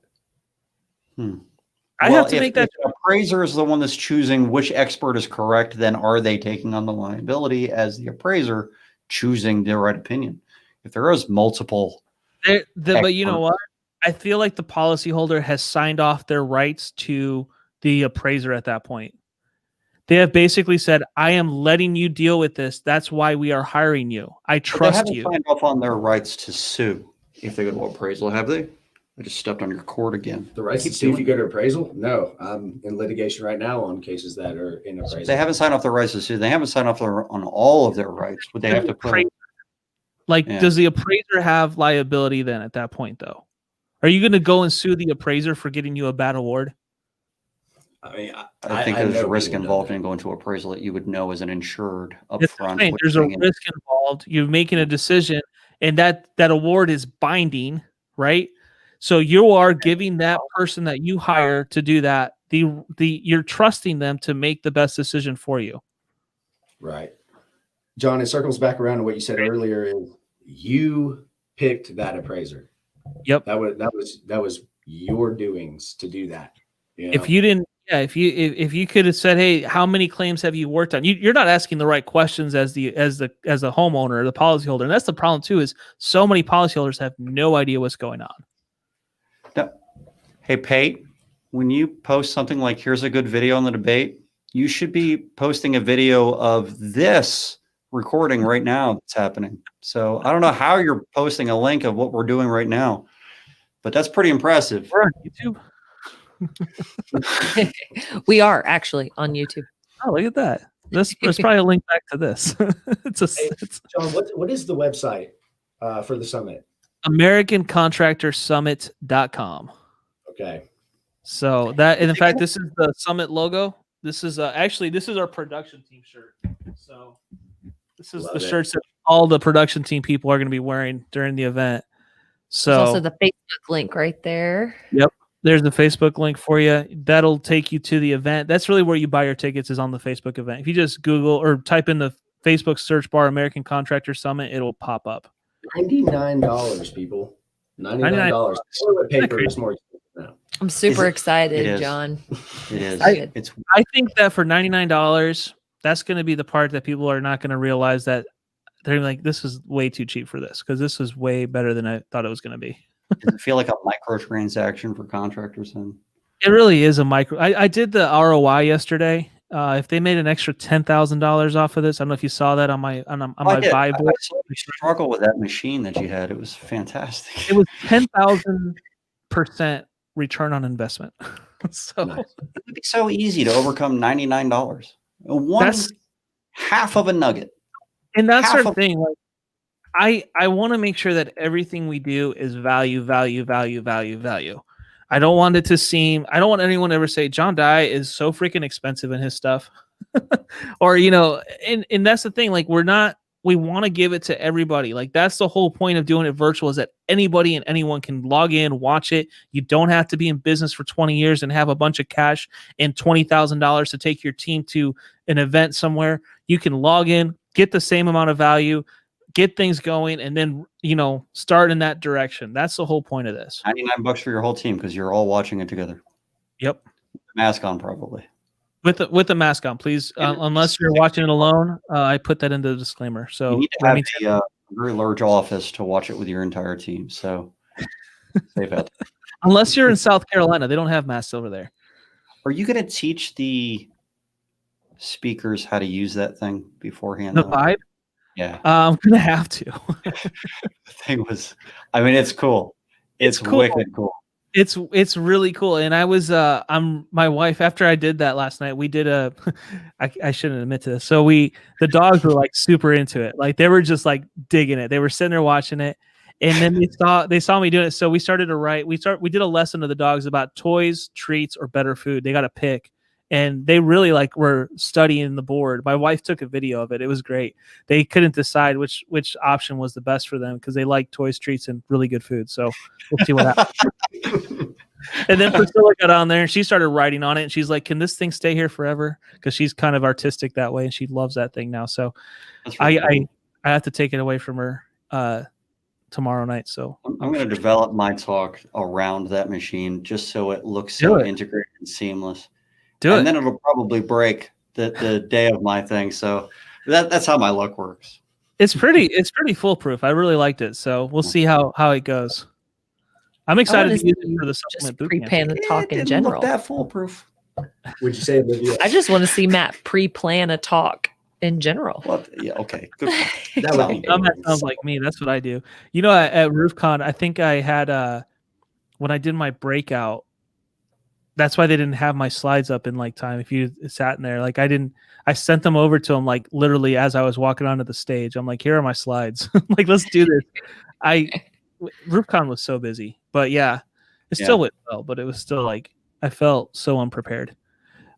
have to make that. If the appraiser is the one that's choosing which expert is correct, then are they taking on the liability as the appraiser choosing the right opinion? If there is multiple, but you know what? I feel like the policyholder has signed off their rights to the appraiser at that point. They have basically said, "I am letting you deal with this. That's why we are hiring you. I trust you." They haven't signed off on their rights to sue if they go to appraisal, have they? I just stepped on your cord again. The rights to sue if you go to appraisal? No, I'm in litigation right now on cases that are in appraisal. They haven't signed off their rights to sue. They haven't signed off on all of their rights. Would they have to put? Does the appraiser have liability then at that point, though? Are you going to go and sue the appraiser for getting you a bad award? I mean, I think there's a risk involved in going to appraisal that you would know as an insured upfront. There's a risk involved. You're making a decision, and that award is binding, right? So you are giving that person that you hire to do that you're trusting them to make the best decision for you. Right. John, it circles back around to what you said earlier. Is you picked that appraiser. Yep. That was your doings to do that. You know? If you didn't, yeah, if you could have said, hey, how many claims have you worked on? You're not asking the right questions as the homeowner or the policyholder. And that's the problem too, is so many policyholders have no idea what's going on. No. Hey, Pate, when you post something like, here's a good video on the debate, you should be posting a video of this recording right now that's happening. So I don't know how you're posting a link of what we're doing right now, but that's pretty impressive. We're on YouTube. We are actually on YouTube. Oh, look at that. There's probably a link back to this. Hey, John, what is the website for the summit? AmericanContractorSummit.com. Okay. So that, and in fact, this is the summit logo. This is this is our production team shirt. So this is the shirts that all the production team people are going to be wearing during the event. So There's also the Facebook link right there. Yep. There's the Facebook link for you. That'll take you to the event. That's really where you buy your tickets, is on the Facebook event. If you just Google or type in the Facebook search bar American Contractor Summit, it'll pop up. $99, people. $99. Toilet paper is more expensive now. I'm super It excited, is. John. It is. Excited. It's I think that for $99, that's going to be the part that people are not going to realize, that they're like, this is way too cheap for this, because this is way better than I thought it was going to be. Does it feel like a microtransaction for contractors? And It really is a micro. I did the ROI yesterday. If they made an extra $10,000 off of this, I don't know if you saw that on my buy board. I struggle with that machine that you had. It was fantastic. It was 10,000% return on investment. So Nice. It would be so easy to overcome $99. One half of a nugget. And that's Half our of- thing. Like, I want to make sure that everything we do is value. I don't want it to seem, I don't want anyone to ever say John Dye is so freaking expensive in his stuff. Or, and that's the thing. Like, we want to give it to everybody. Like, that's the whole point of doing it virtual, is that anybody and anyone can log in, watch it. You don't have to be in business for 20 years and have a bunch of cash and $20,000 to take your team to an event somewhere. You can log in, get the same amount of value, get things going, and then, start in that direction. That's the whole point of this. $99 for your whole team, because you're all watching it together. Yep. Mask on, probably. With the mask on, please. Unless you're watching it alone, I put that in the disclaimer. So You need to have a very large office to watch it with your entire team. So save it. unless you're in South Carolina, they don't have masks over there. Are you going to teach the speakers how to use that thing beforehand? The though? Vibe? Yeah. I'm gonna have to. The thing was, it's cool. It's cool. wicked cool. It's really cool. And I was my wife, after I did that last night, we did I shouldn't admit to this. So the dogs were like super into it. Like, they were just like digging it. They were sitting there watching it. And then they saw me doing it. So we started to write. We did a lesson to the dogs about toys, treats, or better food. They got to pick. And they really were studying the board. My wife took a video of it. It was great. They couldn't decide which option was the best for them, because they like toys, treats, and really good food. So we'll see what happens. And then Priscilla got on there and she started writing on it. And she's like, "Can this thing stay here forever?" Because she's kind of artistic that way, and she loves that thing now. So Really I have to take it away from her tomorrow night. So I'm going to develop my talk around that machine, just so it looks so integrated and seamless. And then it'll probably break the day of my thing. So that's how my look works. It's pretty foolproof. I really liked it. So we'll see how it goes. I'm excited to use it for the supplement boot camp. Pre-plan a talk in general. Look that foolproof. Would you say, Olivia? I just want to see Matt pre-plan a talk in general. Well, yeah, okay. Good. That would be That sounds like me. That's what I do. At RoofCon, I think I had when I did my breakout. That's why they didn't have my slides up in time. If you sat in there, I sent them over to them literally as I was walking onto the stage. I'm like, here are my slides. Let's do this. RoofCon was so busy, but yeah, it still went well, but it was still I felt so unprepared,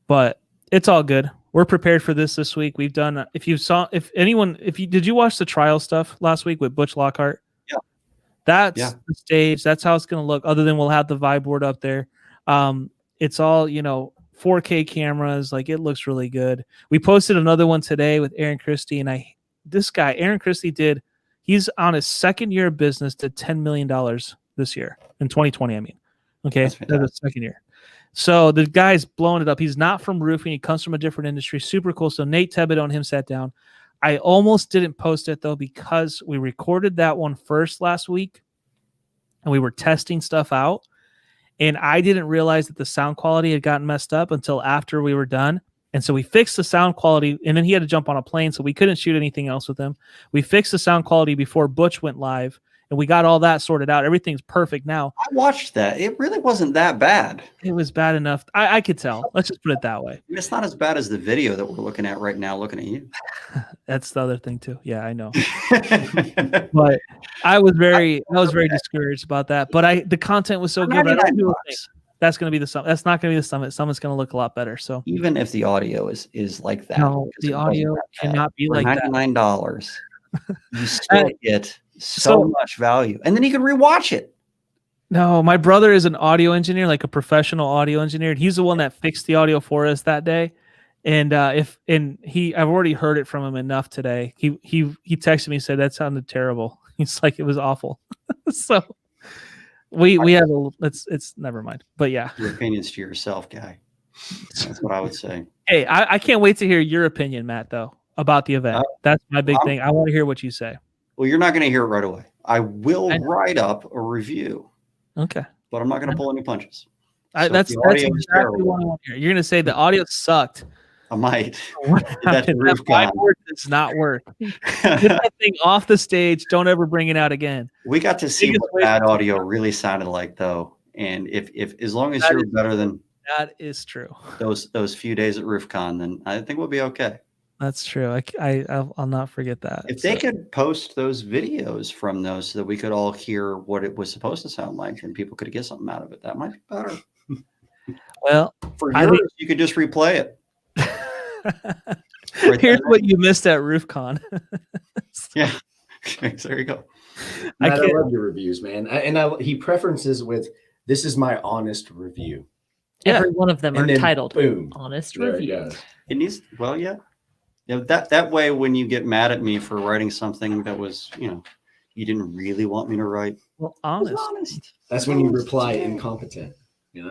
but it's all good. We're prepared for this week. We've done, did you watch the trial stuff last week with Butch Lockhart? Yeah. That's the stage. That's how it's going to look. Other than we'll have the vibe board up there. It's all, 4K cameras. Like, it looks really good. We posted another one today with Aaron Christie, and this guy, Aaron Christie, he's on his second year of business, did $10 million this year in 2020. I mean, okay, that's the second year. So the guy's blowing it up. He's not from roofing. He comes from a different industry. Super cool. So Nate Thibodeau and him sat down. I almost didn't post it though, because we recorded that one first last week and we were testing stuff out. And I didn't realize that the sound quality had gotten messed up until after we were done. And so we fixed the sound quality, and then he had to jump on a plane, so we couldn't shoot anything else with him. We fixed the sound quality before Butch went live, and we got all that sorted out. Everything's perfect now. I watched that. It really wasn't that bad. It was bad enough. I could tell. Let's just put it that way. It's not as bad as the video that we're looking at right now, looking at you. That's the other thing too. Yeah, I know. But I was very discouraged about that. But the content was so good. I don't think that's going to be the summit. That's not going to be the summit. Summit's going to look a lot better. So even if the audio is like that, no, the audio cannot be like that. $99, you still get so much value, and then you can rewatch it. No, my brother is an audio engineer, like a professional audio engineer. And he's the one that fixed the audio for us that day. And I've already heard it from him enough today. He texted me and said that sounded terrible. He's like, it was awful. So we have it's never mind. But yeah, your opinions to yourself, guy. That's what I would say. Hey, I can't wait to hear your opinion, Matt, though, about the event. That's my big thing. I want to hear what you say. Well, you're not going to hear it right away. I will write up a review. Okay. But I'm not going to pull any punches. That's exactly what I want to hear. You're going to say the audio sucked. I might. That whiteboard does not work. Get that thing off the stage. Don't ever bring it out again. We got to see what bad audio really sounded like, though. And if as long as you're better than that is true. Those few days at RoofCon, then I think we'll be okay. That's true. I'll not forget that. If they could post those videos from those so that we could all hear what it was supposed to sound like, and people could get something out of it, that might be better. Well, for yours, you could just replay it. Here's what you missed at RoofCon. Yeah, there you go. I love your reviews, man. He preferences with, "This is my honest review." Yeah. Every one of them are titled "Honest Review." It needs, well, yeah. You know, that way, when you get mad at me for writing something that was, you didn't really want me to write. Well, honest. That's when you reply incompetent.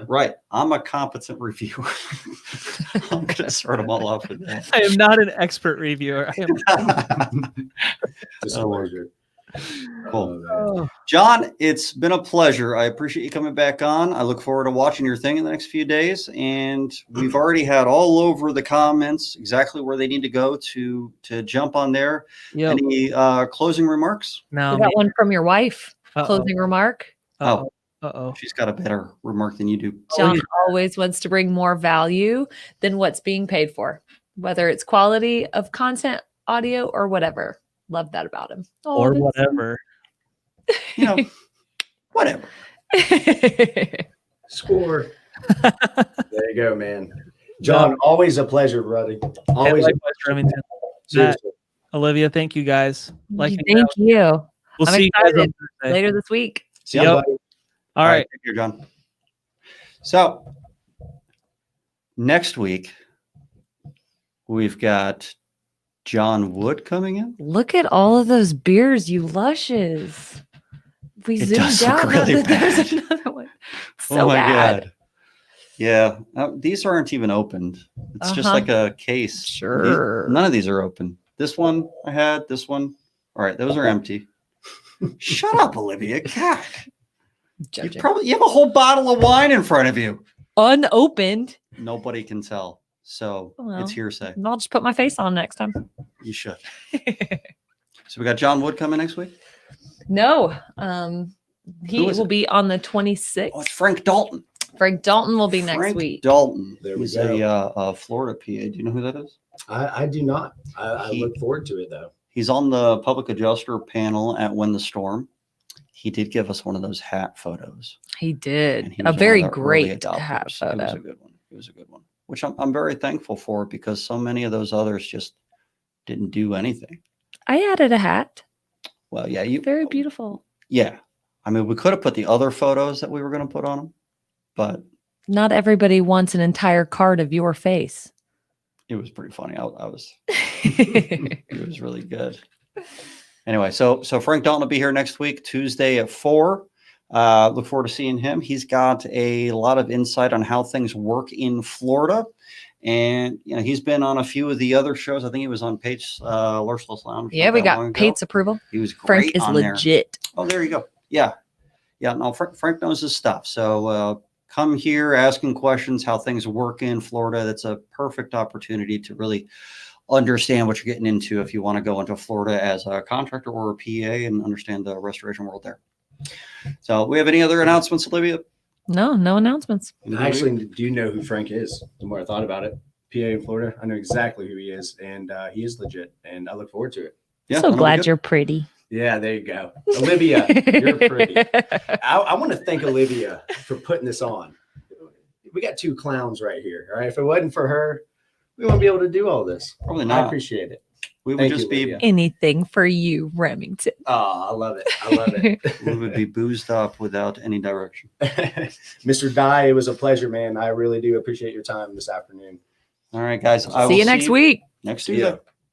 Right. I'm a competent reviewer. I'm going to start them all off with that. I am not an expert reviewer. I am. Disclosure. Cool. John, it's been a pleasure. I appreciate you coming back on. I look forward to watching your thing in the next few days. And we've already had all over the comments exactly where they need to go to jump on there. Yep. Any closing remarks? No. We got one from your wife. Closing remark. Uh-oh. She's got a better remark than you do. John always wants to bring more value than what's being paid for, whether it's quality of content, audio, or whatever. Love that about him. Or whatever. Whatever. Score. There you go, man. John, always a pleasure, buddy. Always a pleasure. Remington. Matt, Olivia, thank you guys. Thank you. We'll see you guys later this week. See you, buddy. All right. Take care, John. So next week, we've got John Wood coming in. Look at all of those beers, you lushes. We zoomed out. Really there's another one. So oh my bad. God. Yeah. These aren't even opened. It's just like a case. Sure. None of these are open. This one I had, this one. All right. Those are empty. Shut up, Olivia. God. You have a whole bottle of wine in front of you. Unopened. Nobody can tell. So it's hearsay. I'll just put my face on next time. You should. So we got John Wood coming next week? No. He will be on the 26th. Oh, it's Frank Dalton. Frank Dalton will be next week. Dalton. There we He's go. a Florida PA. Do you know who that is? I do not. I look forward to it, though. He's on the public adjuster panel at Win the Storm. He did give us one of those hat photos. He did. A very great hat photo. It was a good one. It was a good one, which I'm very thankful for, because so many of those others just didn't do anything. I added a hat. Well, yeah. Very beautiful. Yeah. I mean, we could have put the other photos that we were going to put on them, but Not everybody wants an entire card of your face. It was pretty funny. It was really good. Anyway, so Frank Dalton will be here next week, Tuesday at 4. Look forward to seeing him. He's got a lot of insight on how things work in Florida. And he's been on a few of the other shows. I think he was on Pate's Lursless Lounge. Yeah, we got Pate's approval. He was great. Frank is on legit. There. Oh, there you go. Yeah. No, Frank knows his stuff. So come here asking questions how things work in Florida. That's a perfect opportunity to really understand what you're getting into if you want to go into Florida as a contractor or a PA and understand the restoration world there. So we have any other announcements, Olivia? No announcements. I actually do know who Frank is. The more I thought about it, PA in Florida, I know exactly who he is, and he is legit, and I look forward to it. Yeah, So glad you're pretty. Yeah, there you go. Olivia, you're pretty. I want to thank Olivia for putting this on. We got 2 clowns right here. All right. If it wasn't for her, we wouldn't be able to do all this. Probably I not. appreciate it. We would Thank just you, be Olivia. Anything for you, Remington. Oh, I love it. I love it. we would be boozed up without any direction. Mr. Dye, it was a pleasure, man. I really do appreciate your time this afternoon. All right, guys. I See will you next week. next See ya. Tuesday.